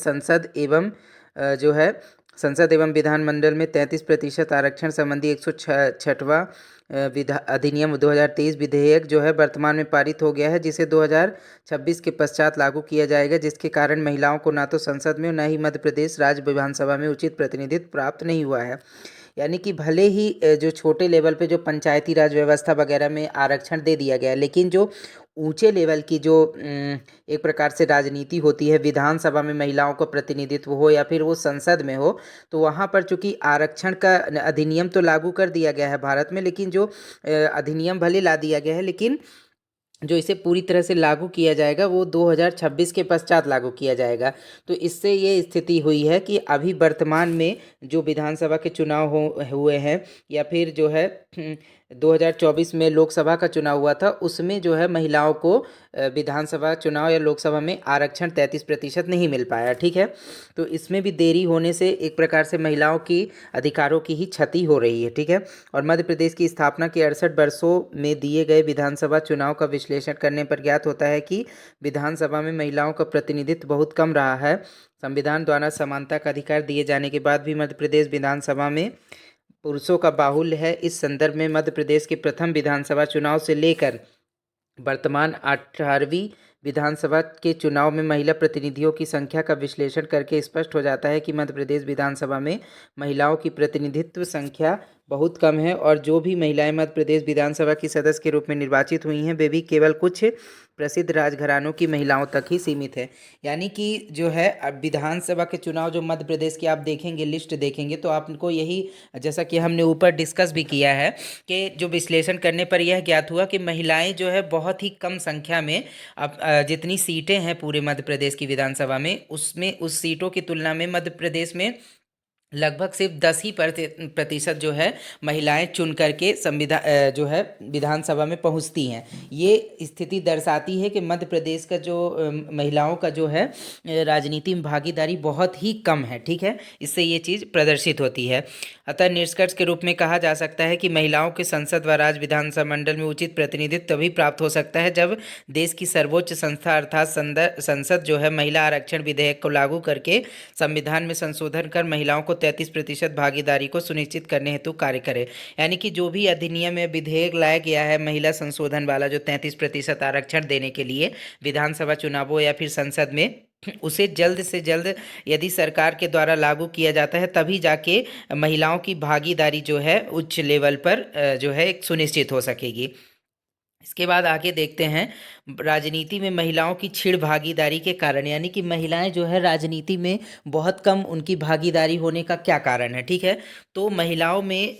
जो है संसद एवं विधानमंडल में 33% आरक्षण संबंधी 106वां अधिनियम 2023 विधेयक जो है वर्तमान में पारित हो गया है, जिसे 2026 के पश्चात लागू किया जाएगा, जिसके कारण महिलाओं को ना तो संसद में और न ही मध्य प्रदेश राज्य विधानसभा में उचित प्रतिनिधित्व प्राप्त नहीं हुआ है। यानी कि भले ही जो छोटे लेवल पे जो पंचायती राज व्यवस्था वगैरह में आरक्षण दे दिया गया है, लेकिन जो ऊंचे लेवल की जो एक प्रकार से राजनीति होती है, विधानसभा में महिलाओं का प्रतिनिधित्व हो या फिर वो संसद में हो, तो वहाँ पर चूंकि आरक्षण का अधिनियम तो लागू कर दिया गया है भारत में, लेकिन जो अधिनियम भले ला दिया गया है, लेकिन जो इसे पूरी तरह से लागू किया जाएगा वो 2026 के पश्चात लागू किया जाएगा। तो इससे ये स्थिति हुई है कि अभी वर्तमान में जो विधानसभा के चुनाव हुए हैं, या फिर जो है 2024 में लोकसभा का चुनाव हुआ था, उसमें जो है महिलाओं को विधानसभा चुनाव या लोकसभा में आरक्षण 33% नहीं मिल पाया। ठीक है, तो इसमें भी देरी होने से एक प्रकार से महिलाओं की अधिकारों की ही क्षति हो रही है। ठीक है, और मध्य प्रदेश की स्थापना के 68 वर्षों में दिए गए विधानसभा चुनाव का विश्लेषण करने पर ज्ञात होता है कि विधानसभा में महिलाओं का प्रतिनिधित्व बहुत कम रहा है। संविधान द्वारा समानता का अधिकार दिए जाने के बाद भी मध्य प्रदेश विधानसभा में पुरुषों का बाहुल्य है। इस संदर्भ में मध्य प्रदेश के प्रथम विधानसभा चुनाव से लेकर वर्तमान 18वीं विधानसभा के चुनाव में महिला प्रतिनिधियों की संख्या का विश्लेषण करके स्पष्ट हो जाता है कि मध्य प्रदेश विधानसभा में महिलाओं की प्रतिनिधित्व संख्या बहुत कम है, और जो भी महिलाएं मध्य प्रदेश विधानसभा की सदस्य के रूप में निर्वाचित हुई हैं वे भी केवल कुछ प्रसिद्ध राजघरानों की महिलाओं तक ही सीमित है। यानी कि जो है अब विधानसभा के चुनाव जो मध्य प्रदेश की आप देखेंगे, लिस्ट देखेंगे, तो आपको यही, जैसा कि हमने ऊपर डिस्कस भी किया है, कि जो विश्लेषण करने पर यह ज्ञात हुआ कि महिलाएं जो है बहुत ही कम संख्या में, अब जितनी सीटें हैं पूरे मध्य प्रदेश की विधानसभा में, उसमें उस सीटों की तुलना में मध्य प्रदेश में लगभग सिर्फ 10 ही प्रतिशत जो है महिलाएं चुन करके जो है विधानसभा में पहुंचती हैं। ये स्थिति दर्शाती है कि मध्य प्रदेश का जो महिलाओं का जो है राजनीति में भागीदारी बहुत ही कम है। ठीक है, इससे ये चीज़ प्रदर्शित होती है। अतः निष्कर्ष के रूप में कहा जा सकता है कि महिलाओं के संसद व राज्य विधानसभा मंडल में उचित प्रतिनिधित्व तभी प्राप्त हो सकता है जब देश की सर्वोच्च संस्था अर्थात संसद जो है महिला आरक्षण विधेयक को लागू करके संविधान में संशोधन कर महिलाओं को 33% भागीदारी को सुनिश्चित करने हेतु कार्य करे। यानी कि जो भी अधिनियम या विधेयक लाया गया है महिला संशोधन वाला, जो 33% आरक्षण देने के लिए विधानसभा चुनावों या फिर संसद में, उसे जल्द से जल्द यदि सरकार के द्वारा लागू किया जाता है तभी जाके महिलाओं की भागीदारी जो है उच्च लेवल पर जो है एक सुनिश्चित हो सकेगी। इसके बाद आगे देखते हैं राजनीति में महिलाओं की क्षीण भागीदारी के कारण, यानी कि महिलाएं जो है राजनीति में बहुत कम उनकी भागीदारी होने का क्या कारण है। ठीक है, तो महिलाओं में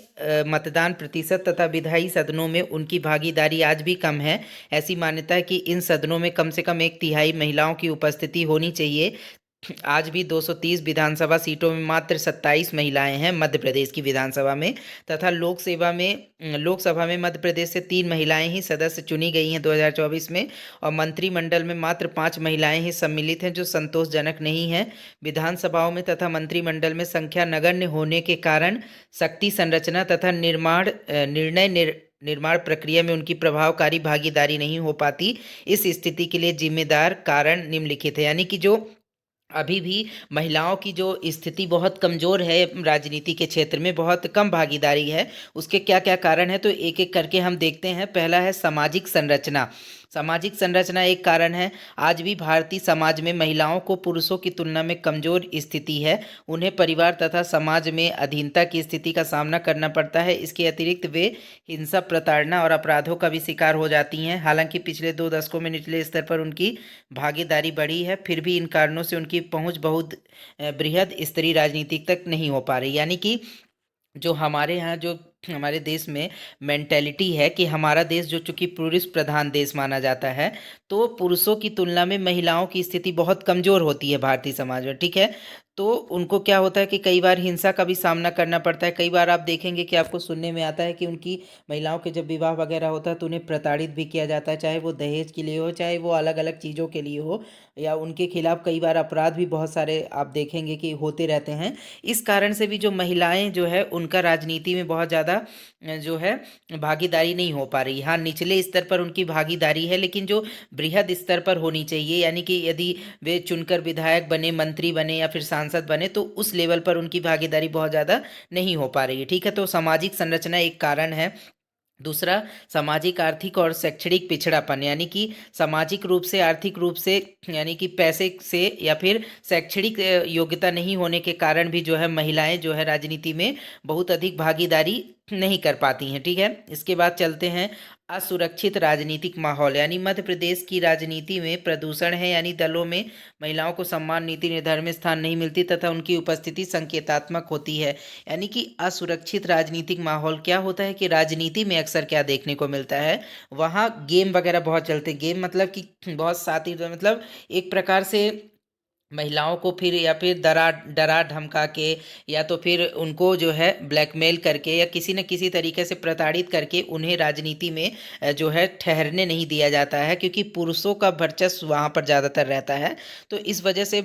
मतदान प्रतिशत तथा विधायी सदनों में उनकी भागीदारी आज भी कम है। ऐसी मान्यता है कि इन सदनों में कम से कम 1/3 महिलाओं की उपस्थिति होनी चाहिए। आज भी 230 विधानसभा सीटों में मात्र 27 महिलाएं हैं मध्य प्रदेश की विधानसभा में, तथा लोकसभा में मध्य प्रदेश से 3 महिलाएं ही सदस्य चुनी गई हैं 2024 में, और मंत्रिमंडल में मात्र 5 महिलाएं ही सम्मिलित हैं, जो संतोषजनक नहीं है। विधानसभाओं में तथा मंत्रिमंडल में संख्या नगण्य होने के कारण शक्ति संरचना तथा निर्माण प्रक्रिया में उनकी प्रभावकारी भागीदारी नहीं हो पाती। इस स्थिति के लिए जिम्मेदार कारण निम्नलिखित है। यानी कि जो अभी भी महिलाओं की जो स्थिति बहुत कमज़ोर है, राजनीति के क्षेत्र में बहुत कम भागीदारी है, उसके क्या क्या कारण है तो एक एक करके हम देखते हैं। पहला है सामाजिक संरचना। सामाजिक संरचना एक कारण है। आज भी भारतीय समाज में महिलाओं को पुरुषों की तुलना में कमज़ोर स्थिति है। उन्हें परिवार तथा समाज में अधीनता की स्थिति का सामना करना पड़ता है। इसके अतिरिक्त वे हिंसा, प्रताड़ना और अपराधों का भी शिकार हो जाती हैं। हालांकि पिछले 2 दशकों में निचले स्तर पर उनकी भागीदारी बढ़ी है, फिर भी इन कारणों से उनकी पहुंच बहुत बृहद स्तरीय राजनीति तक नहीं हो पा रही। यानी कि जो हमारे यहाँ जो हमारे देश में मेंटेलिटी है कि हमारा देश जो चूंकि पुरुष प्रधान देश माना जाता है, तो पुरुषों की तुलना में महिलाओं की स्थिति बहुत कमज़ोर होती है भारतीय समाज में। ठीक है, तो उनको क्या होता है कि कई बार हिंसा का भी सामना करना पड़ता है। कई बार आप देखेंगे कि आपको सुनने में आता है कि उनकी महिलाओं के जब विवाह वगैरह होता है तो उन्हें प्रताड़ित भी किया जाता है, चाहे वो दहेज के लिए हो, चाहे वो अलग अलग चीज़ों के लिए हो, या उनके खिलाफ कई बार अपराध भी बहुत सारे आप देखेंगे कि होते रहते हैं। इस कारण से भी जो महिलाएं जो है उनका राजनीति में बहुत ज़्यादा जो है भागीदारी नहीं हो पा रही। हाँ, निचले स्तर पर उनकी भागीदारी है, लेकिन जो बृहद स्तर पर होनी चाहिए, यानी कि यदि वे चुनकर विधायक बने, मंत्री बने या फिर सांसद बने, तो उस लेवल पर उनकी भागीदारी बहुत ज़्यादा नहीं हो पा रही है। ठीक है, तो सामाजिक संरचना एक कारण है। दूसरा, सामाजिक, आर्थिक और शैक्षणिक पिछड़ापन, यानी कि सामाजिक रूप से, आर्थिक रूप से, यानी कि पैसे से या फिर शैक्षणिक योग्यता नहीं होने के कारण भी जो है महिलाएं जो है राजनीति में बहुत अधिक भागीदारी नहीं कर पाती हैं। ठीक है, इसके बाद चलते हैं असुरक्षित राजनीतिक माहौल, यानी मध्य प्रदेश की राजनीति में प्रदूषण है, यानी दलों में महिलाओं को सम्मान, नीति निर्धारण में स्थान नहीं मिलती तथा उनकी उपस्थिति संकेतात्मक होती है। यानी कि असुरक्षित राजनीतिक माहौल क्या होता है कि राजनीति में अक्सर क्या देखने को मिलता है, वहाँ गेम वगैरह बहुत चलते हैं। गेम मतलब कि बहुत साथी, मतलब एक प्रकार से महिलाओं को फिर या फिर डरा डरा धमका के, या तो फिर उनको जो है ब्लैकमेल करके या किसी न किसी तरीके से प्रताड़ित करके उन्हें राजनीति में जो है ठहरने नहीं दिया जाता है, क्योंकि पुरुषों का वर्चस्व वहाँ पर ज़्यादातर रहता है। तो इस वजह से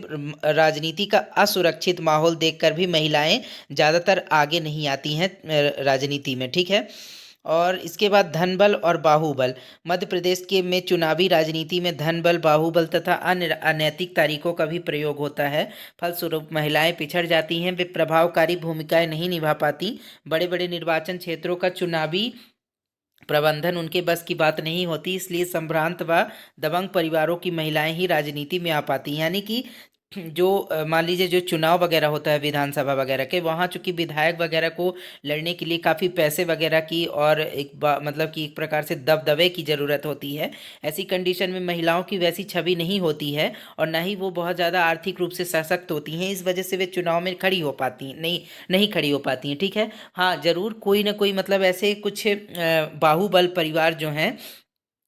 राजनीति का असुरक्षित माहौल देखकर भी महिलाएं ज़्यादातर आगे नहीं आती हैं राजनीति में। ठीक है, और इसके बाद धन बल और बाहुबल। मध्य प्रदेश के में चुनावी राजनीति में धन बल, बाहुबल तथा अन्य अनैतिक तरीकों का भी प्रयोग होता है। फलस्वरूप महिलाएं पिछड़ जाती हैं, वे प्रभावकारी भूमिकाएं नहीं निभा पाती। बड़े बड़े निर्वाचन क्षेत्रों का चुनावी प्रबंधन उनके बस की बात नहीं होती, इसलिए संभ्रांत व दबंग परिवारों की महिलाएं ही राजनीति में आ पाती हैं। यानी कि जो मान लीजिए जो चुनाव वगैरह होता है विधानसभा वगैरह के, वहाँ चूंकि विधायक वगैरह को लड़ने के लिए काफ़ी पैसे वगैरह की और मतलब कि एक प्रकार से दबदबे की ज़रूरत होती है। ऐसी कंडीशन में महिलाओं की वैसी छवि नहीं होती है और ना ही वो बहुत ज़्यादा आर्थिक रूप से सशक्त होती हैं, इस वजह से वे चुनाव में खड़ी हो पाती नहीं नहीं खड़ी हो पाती हैं। ठीक है, हाँ ज़रूर कोई ना कोई मतलब ऐसे कुछ बाहुबल परिवार जो हैं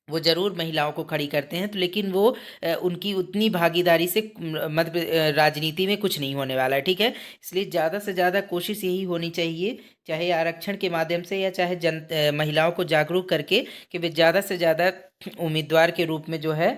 वो ज़रूर महिलाओं को खड़ी करते हैं, तो लेकिन वो उनकी उतनी भागीदारी से राजनीति में कुछ नहीं होने वाला है। ठीक है, इसलिए ज़्यादा से ज़्यादा कोशिश यही होनी चाहिए, चाहे आरक्षण के माध्यम से या चाहे महिलाओं को जागरूक करके कि वे ज़्यादा से ज़्यादा उम्मीदवार के रूप में जो है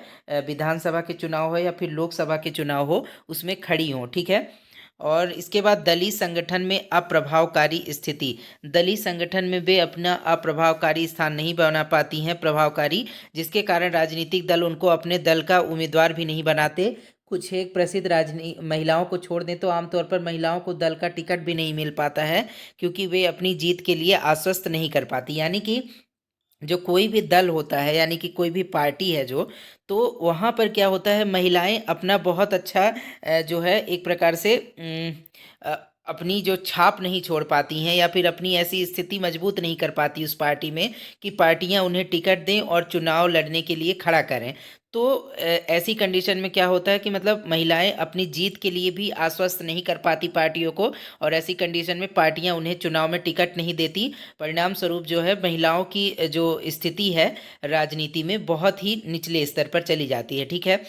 विधानसभा के चुनाव हो या फिर लोकसभा के चुनाव हो उसमें खड़ी हों। ठीक है, और इसके बाद दलीय संगठन में अप्रभावकारी स्थिति। दलीय संगठन में वे अपना अप्रभावकारी स्थान नहीं बना पाती हैं प्रभावकारी, जिसके कारण राजनीतिक दल उनको अपने दल का उम्मीदवार भी नहीं बनाते। कुछ एक प्रसिद्ध राजनी महिलाओं को छोड़ दें तो आमतौर पर महिलाओं को दल का टिकट भी नहीं मिल पाता है, क्योंकि वे अपनी जीत के लिए आश्वस्त नहीं कर पाती। यानी कि जो कोई भी दल होता है, यानी कि कोई भी पार्टी है जो, तो वहाँ पर क्या होता है, महिलाएं अपना बहुत अच्छा जो है एक प्रकार से अपनी जो छाप नहीं छोड़ पाती हैं या फिर अपनी ऐसी स्थिति मजबूत नहीं कर पाती उस पार्टी में कि पार्टियां उन्हें टिकट दें और चुनाव लड़ने के लिए खड़ा करें। तो ऐसी कंडीशन में क्या होता है कि मतलब महिलाएं अपनी जीत के लिए भी आश्वस्त नहीं कर पाती पार्टियों को, और ऐसी कंडीशन में पार्टियां उन्हें चुनाव में टिकट नहीं देती। परिणाम स्वरूप जो है महिलाओं की जो स्थिति है राजनीति में बहुत ही निचले स्तर पर चली जाती है। ठीक है,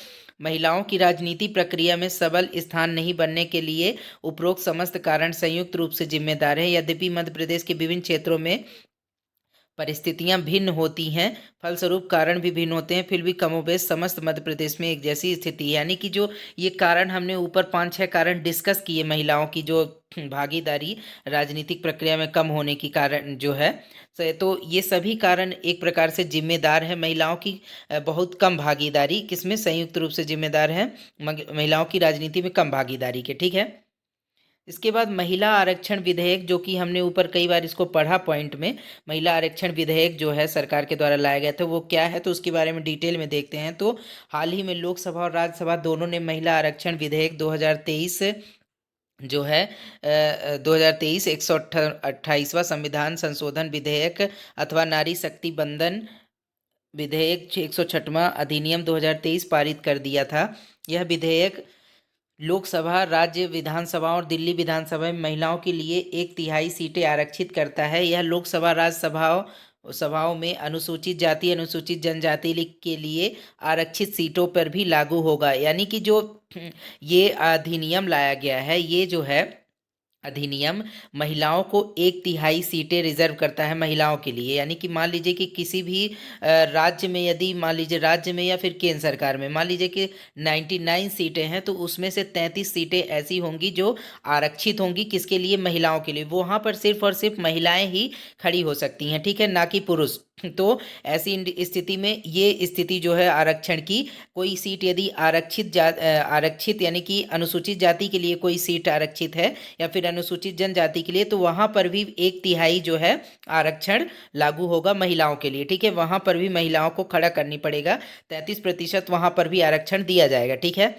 महिलाओं की राजनीति प्रक्रिया में सबल स्थान नहीं बनने के लिए उपरोक्त समस्त कारण संयुक्त रूप से जिम्मेदार है। यद्यपि मध्य प्रदेश के विभिन्न क्षेत्रों में परिस्थितियां भिन्न होती हैं, फलस्वरूप कारण भी भिन्न होते हैं, फिर भी कमोबेश समस्त मध्य प्रदेश में एक जैसी स्थिति है। यानी कि जो ये कारण हमने ऊपर 5-6 कारण डिस्कस किए महिलाओं की जो भागीदारी राजनीतिक प्रक्रिया में कम होने की कारण जो है, तो ये सभी कारण एक प्रकार से जिम्मेदार है महिलाओं की बहुत कम भागीदारी, किसमें संयुक्त रूप से जिम्मेदार है महिलाओं की राजनीति में कम भागीदारी के। ठीक है, इसके बाद महिला आरक्षण विधेयक, जो कि हमने ऊपर कई बार इसको पढ़ा पॉइंट में। महिला आरक्षण विधेयक जो है सरकार के द्वारा लाया गया था, वो क्या है तो उसके बारे में डिटेल में देखते हैं। तो हाल ही में लोकसभा और राज्यसभा दोनों ने महिला आरक्षण विधेयक 2023 जो है 2023 128वां संविधान संशोधन विधेयक अथवा नारी शक्ति बंधन विधेयक 106वां अधिनियम 2023 पारित कर दिया था। यह विधेयक लोकसभा, राज्य विधानसभा और दिल्ली विधानसभा में महिलाओं के लिए 1/3 सीटें आरक्षित करता है। यह लोकसभा राज्यसभाओं सभाओं में अनुसूचित जाति अनुसूचित जनजाति के लिए आरक्षित सीटों पर भी लागू होगा। यानी कि जो ये अधिनियम लाया गया है, ये जो है अधिनियम महिलाओं को 1/3 सीटें रिजर्व करता है महिलाओं के लिए। यानी कि मान लीजिए कि किसी भी राज्य में, यदि मान लीजिए राज्य में या फिर केंद्र सरकार में मान लीजिए कि 99 सीटें हैं, तो उसमें से 33 सीटें ऐसी होंगी जो आरक्षित होंगी, किसके लिए, महिलाओं के लिए। वो वहाँ पर सिर्फ और सिर्फ महिलाएं ही खड़ी हो सकती हैं, ठीक है, ना कि पुरुष। तो ऐसी स्थिति में ये स्थिति जो है आरक्षण की, कोई सीट यदि आरक्षित यानी कि अनुसूचित जाति के लिए कोई सीट आरक्षित है या फिर अनुसूचित जनजाति के लिए, तो वहाँ पर भी 1/3 जो है आरक्षण लागू होगा महिलाओं के लिए। ठीक है, वहाँ पर भी महिलाओं को खड़ा करनी पड़ेगा, 33% वहाँ पर भी आरक्षण दिया जाएगा। ठीक है,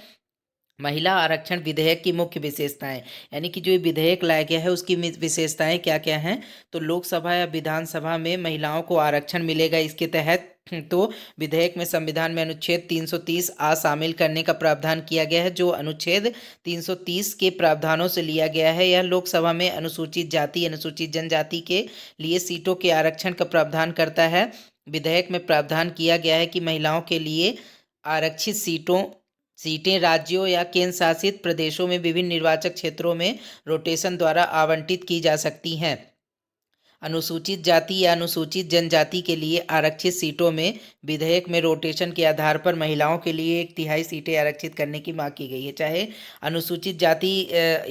महिला आरक्षण विधेयक की मुख्य विशेषताएं, यानी कि जो ये विधेयक लाया गया है उसकी विशेषताएं क्या क्या हैं। तो लोकसभा या विधानसभा में महिलाओं को आरक्षण मिलेगा इसके तहत। तो विधेयक में संविधान में अनुच्छेद 330 आ शामिल करने का प्रावधान किया गया है। जो अनुच्छेद 330 के प्रावधानों से लिया गया है, यह लोकसभा में अनुसूचित जाति अनुसूचित जनजाति के लिए सीटों के आरक्षण का प्रावधान करता है। विधेयक में प्रावधान किया गया है कि महिलाओं के लिए आरक्षित सीटें राज्यों या केंद्र शासित प्रदेशों में विभिन्न निर्वाचक क्षेत्रों में रोटेशन द्वारा आवंटित की जा सकती हैं। अनुसूचित जाति या अनुसूचित जनजाति के लिए आरक्षित सीटों में विधेयक में रोटेशन के आधार पर महिलाओं के लिए 1/3 सीटें आरक्षित करने की मांग की गई है। चाहे अनुसूचित जाति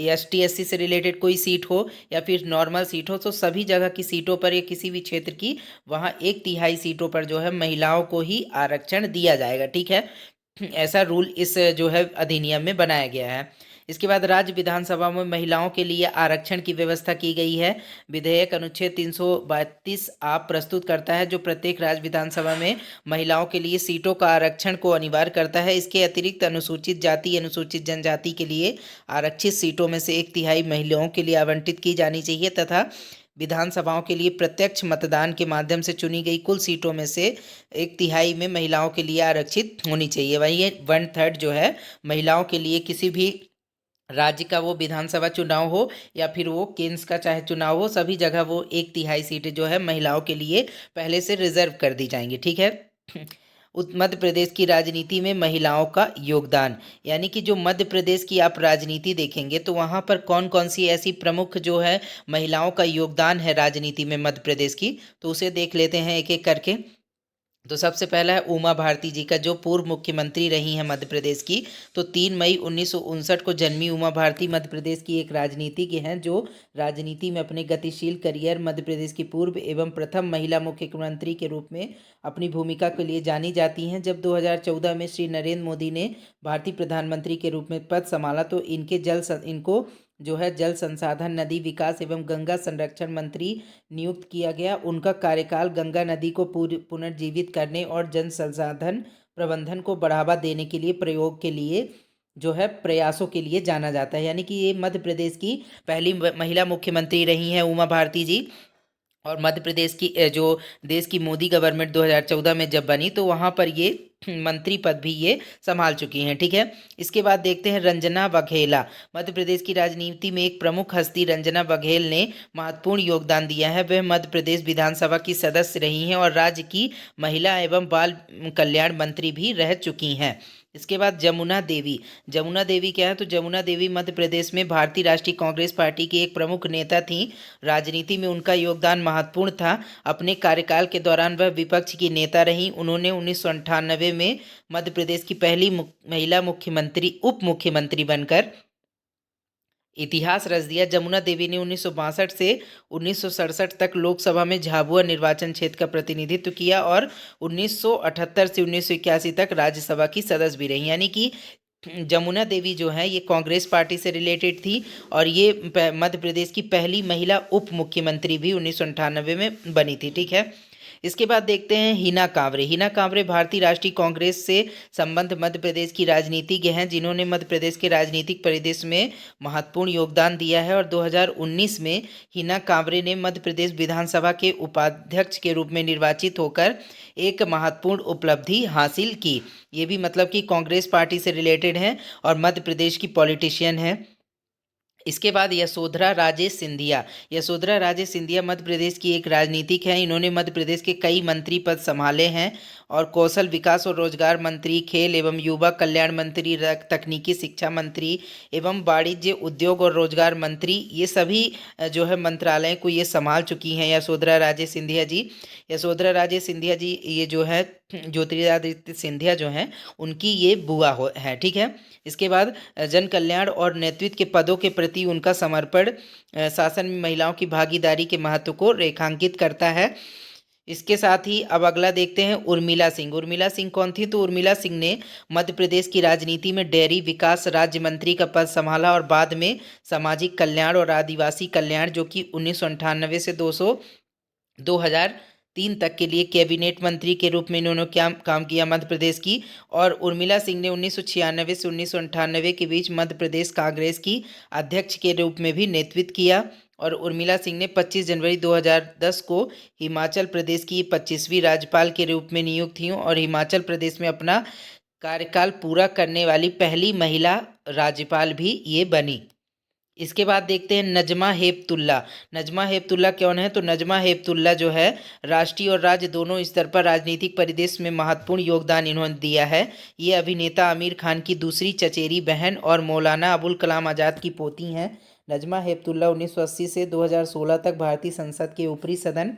ST SC से रिलेटेड कोई सीट हो या फिर नॉर्मल सीट हो, तो सभी जगह की सीटों पर या किसी भी क्षेत्र की वहाँ 1/3 सीटों पर जो है महिलाओं को ही आरक्षण दिया जाएगा। ठीक है, ऐसा रूल इस जो है अधिनियम में बनाया गया है। इसके बाद राज्य विधानसभा में महिलाओं के लिए आरक्षण की व्यवस्था की गई है। विधेयक अनुच्छेद 332 आप प्रस्तुत करता है, जो प्रत्येक राज्य विधानसभा में महिलाओं के लिए सीटों का आरक्षण को अनिवार्य करता है। इसके अतिरिक्त अनुसूचित जाति अनुसूचित जनजाति के लिए आरक्षित सीटों में से 1/3 महिलाओं के लिए आवंटित की जानी चाहिए तथा विधानसभाओं के लिए प्रत्यक्ष मतदान के माध्यम से चुनी गई कुल सीटों में से 1/3 में महिलाओं के लिए आरक्षित होनी चाहिए। वहीं 1/3 जो है महिलाओं के लिए किसी भी राज्य का वो विधानसभा चुनाव हो या फिर वो केंद्र का चाहे चुनाव हो, सभी जगह वो 1/3 सीटें जो है महिलाओं के लिए पहले से रिजर्व कर दी जाएंगी। ठीक है। मध्य प्रदेश की राजनीति में महिलाओं का योगदान, यानी कि जो मध्य प्रदेश की आप राजनीति देखेंगे तो वहाँ पर कौन कौन सी ऐसी प्रमुख जो है महिलाओं का योगदान है राजनीति में मध्य प्रदेश की, तो उसे देख लेते हैं एक एक करके। तो सबसे पहला है उमा भारती जी का, जो पूर्व मुख्यमंत्री रही हैं मध्य प्रदेश की। तो 3 मई 1959 को जन्मी उमा भारती मध्य प्रदेश की एक राजनीतिज्ञ हैं, जो राजनीति में अपने गतिशील करियर मध्य प्रदेश की पूर्व एवं प्रथम महिला मुख्यमंत्री के रूप में अपनी भूमिका के लिए जानी जाती हैं। जब 2014 में श्री नरेंद्र मोदी ने भारतीय प्रधानमंत्री के रूप में पद संभाला तो इनको जो है जल संसाधन, नदी विकास एवं गंगा संरक्षण मंत्री नियुक्त किया गया। उनका कार्यकाल गंगा नदी को पुनर्जीवित करने और जल संसाधन प्रबंधन को बढ़ावा देने के लिए प्रयोग के लिए जो है प्रयासों के लिए जाना जाता है। यानी कि ये मध्य प्रदेश की पहली महिला मुख्यमंत्री रही हैं उमा भारती जी। और मध्य प्रदेश की जो देश की मोदी गवर्नमेंट 2014 में जब बनी तो वहाँ पर ये मंत्री पद भी ये संभाल चुकी हैं। ठीक है। इसके बाद देखते हैं रंजना बघेला। मध्य प्रदेश की राजनीति में एक प्रमुख हस्ती रंजना बघेल ने महत्वपूर्ण योगदान दिया है। वह मध्य प्रदेश विधानसभा की सदस्य रही हैं और राज्य की महिला एवं बाल कल्याण मंत्री भी रह चुकी हैं। इसके बाद जमुना देवी। जमुना देवी क्या है, तो जमुना देवी मध्य प्रदेश में भारतीय राष्ट्रीय कांग्रेस पार्टी की एक प्रमुख नेता थी। राजनीति में उनका योगदान महत्वपूर्ण था। अपने कार्यकाल के दौरान वह विपक्ष की नेता रहीं। उन्होंने 1998 में मध्य प्रदेश की पहली महिला उप मुख्यमंत्री बनकर इतिहास रच दिया। जमुना देवी ने 1962 से 1967 तक लोकसभा में झाबुआ निर्वाचन क्षेत्र का प्रतिनिधित्व किया और 1978 से 1981 तक राज्यसभा की सदस्य भी रही। यानी कि जमुना देवी जो है ये कांग्रेस पार्टी से रिलेटेड थी और ये मध्य प्रदेश की पहली महिला उप मुख्यमंत्री भी 1998 में बनी थी। ठीक है। इसके बाद देखते हैं हिना कांवरे। हिना कांवरे भारतीय राष्ट्रीय कांग्रेस से संबंध मध्य प्रदेश की राजनीतिज्ञ हैं, जिन्होंने मध्य प्रदेश के राजनीतिक परिदृश्य में महत्वपूर्ण योगदान दिया है। और 2019 में हिना कांवरे ने मध्य प्रदेश विधानसभा के उपाध्यक्ष के रूप में निर्वाचित होकर एक महत्वपूर्ण उपलब्धि हासिल की। ये भी मतलब कि कांग्रेस पार्टी से रिलेटेड हैं और मध्य प्रदेश की पॉलिटिशियन है। इसके बाद यशोधरा राजे सिंधिया। यशोधरा राजे सिंधिया मध्य प्रदेश की एक राजनीतिक हैं। इन्होंने मध्य प्रदेश के कई मंत्री पद संभाले हैं और कौशल विकास और रोजगार मंत्री, खेल एवं युवा कल्याण मंत्री, तकनीकी शिक्षा मंत्री एवं वाणिज्य उद्योग और रोजगार मंत्री, ये सभी जो है मंत्रालय को ये संभाल चुकी हैं यशोधरा राजे सिंधिया जी। यशोधरा राजे सिंधिया जी ये जो है ज्योतिरादित्य सिंधिया जो हैं उनकी ये बुआ है। ठीक है। इसके बाद जन कल्याण और नेतृत्व के पदों के प्रति उनका समर्पण शासन में महिलाओं की भागीदारी के महत्व को रेखांकित करता है। इसके साथ ही अब अगला देखते हैं उर्मिला सिंह। उर्मिला सिंह कौन थी, तो उर्मिला सिंह ने मध्य प्रदेश की राजनीति में डेयरी विकास राज्य मंत्री का पद संभाला और बाद में सामाजिक कल्याण और आदिवासी कल्याण, जो कि 1998 से 2003 2003 तक के लिए कैबिनेट मंत्री के रूप में इन्होंने क्या काम किया मध्य प्रदेश की। और उर्मिला सिंह ने 1996 से 1998 के बीच मध्य प्रदेश कांग्रेस की अध्यक्ष के रूप में भी नेतृत्व किया। और उर्मिला सिंह ने 25 जनवरी 2010 को हिमाचल प्रदेश की 25वीं राज्यपाल के रूप में नियुक्त हुई और हिमाचल प्रदेश में अपना कार्यकाल पूरा करने वाली पहली महिला राज्यपाल भी ये बनी। इसके बाद देखते हैं नजमा हेपतुल्ला। नजमा हेपतुल्ला कौन है? तो नजमा हेपतुल्ला जो है राष्ट्रीय और राज्य दोनों स्तर पर राजनीतिक परिदृश्य में महत्वपूर्ण योगदान इन्होंने दिया है। ये अभिनेता आमिर खान की दूसरी चचेरी बहन और मौलाना अबुल कलाम आज़ाद की पोती हैं। नजमा हेपतुल्ला 1980 से 2016 तक भारतीय संसद के ऊपरी सदन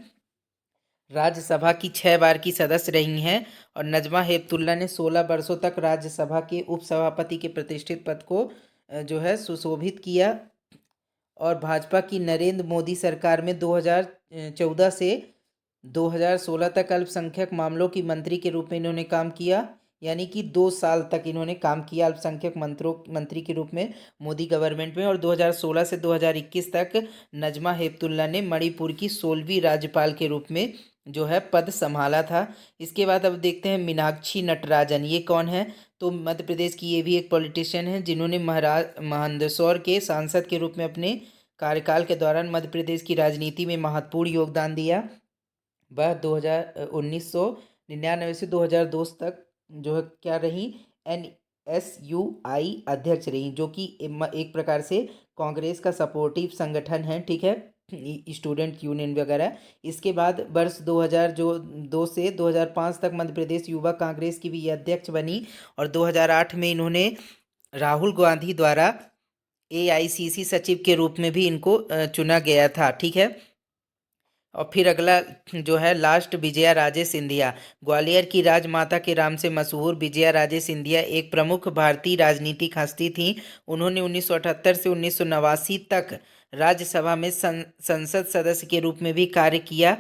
राज्यसभा की 6 बार की सदस्य रही हैं। और नजमा हेपतुल्ला ने 16 वर्षों तक राज्यसभा के उपसभापति के प्रतिष्ठित पद को जो है सुशोभित किया। और भाजपा की नरेंद्र मोदी सरकार में 2014 से 2016 तक अल्पसंख्यक मामलों की मंत्री के रूप में इन्होंने काम किया। यानी कि 2 साल तक इन्होंने काम किया अल्पसंख्यक मंत्री के रूप में मोदी गवर्नमेंट में। और 2016 से 2021 तक नजमा हेपतुल्ला ने मणिपुर की 16वीं राज्यपाल के रूप में जो है पद संभाला था। इसके बाद अब देखते हैं मीनाक्षी नटराजन। ये कौन है? तो मध्य प्रदेश की ये भी एक पॉलिटिशियन है जिन्होंने मंदसौर के सांसद के रूप में अपने कार्यकाल के दौरान मध्य प्रदेश की राजनीति में महत्वपूर्ण योगदान दिया। वह 1999 से 2002 तक जो है क्या रही? NSUI अध्यक्ष रही, जो कि एक प्रकार से कांग्रेस का सपोर्टिव संगठन है, ठीक है, स्टूडेंट यूनियन वगैरह। इसके बाद वर्ष 2002 से 2005 तक मध्य प्रदेश युवा कांग्रेस की भी अध्यक्ष बनी। और 2008 में इन्होंने राहुल गांधी द्वारा AICC सचिव के रूप में भी इनको चुना गया था, ठीक है। और फिर अगला जो है लास्ट, विजया राजे सिंधिया। ग्वालियर की राजमाता के नाम से मशहूर विजया राजे सिंधिया एक प्रमुख भारतीय राजनीतिक हस्ती थीं। उन्होंने 1978 से 1989 तक राज्यसभा में संसद सदस्य के रूप में भी कार्य किया।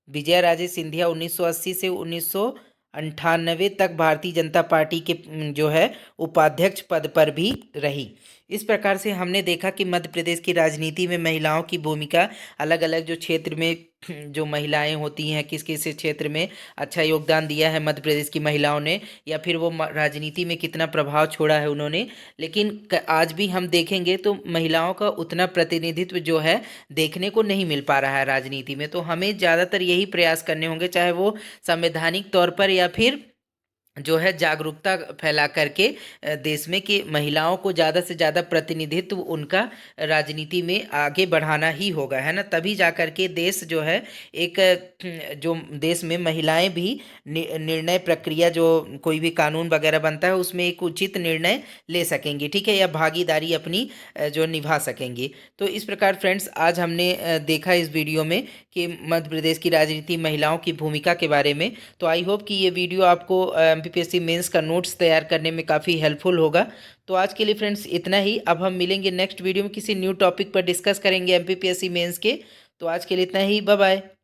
विजया राजे सिंधिया 1980 से 1998 तक भारतीय जनता पार्टी के जो है उपाध्यक्ष पद पर भी रही। इस प्रकार से हमने देखा कि मध्य प्रदेश की राजनीति में महिलाओं की भूमिका अलग अलग जो क्षेत्र में जो महिलाएं होती हैं, किस किस क्षेत्र में अच्छा योगदान दिया है मध्य प्रदेश की महिलाओं ने, या फिर वो राजनीति में कितना प्रभाव छोड़ा है उन्होंने। लेकिन आज भी हम देखेंगे तो महिलाओं का उतना प्रतिनिधित्व जो है देखने को नहीं मिल पा रहा है राजनीति में। तो हमें ज़्यादातर यही प्रयास करने होंगे, चाहे वो संवैधानिक तौर पर या फिर जो है जागरूकता फैला करके देश में कि महिलाओं को ज़्यादा से ज़्यादा प्रतिनिधित्व उनका राजनीति में आगे बढ़ाना ही होगा, है ना। तभी जा कर के देश जो है एक जो देश में महिलाएं भी निर्णय प्रक्रिया, जो कोई भी कानून वगैरह बनता है उसमें एक उचित निर्णय ले सकेंगी, ठीक है, या भागीदारी अपनी जो निभा सकेंगी। तो इस प्रकार फ्रेंड्स आज हमने देखा इस वीडियो में कि मध्य प्रदेश की राजनीति महिलाओं की भूमिका के बारे में। तो आई होप कि ये वीडियो आपको MPPSC मेंस का नोट्स तैयार करने में काफ़ी हेल्पफुल होगा। तो आज के लिए फ्रेंड्स इतना ही। अब हम मिलेंगे नेक्स्ट वीडियो में, किसी न्यू टॉपिक पर डिस्कस करेंगे MPPSC मेंस के। तो आज के लिए इतना ही, बाय बाय।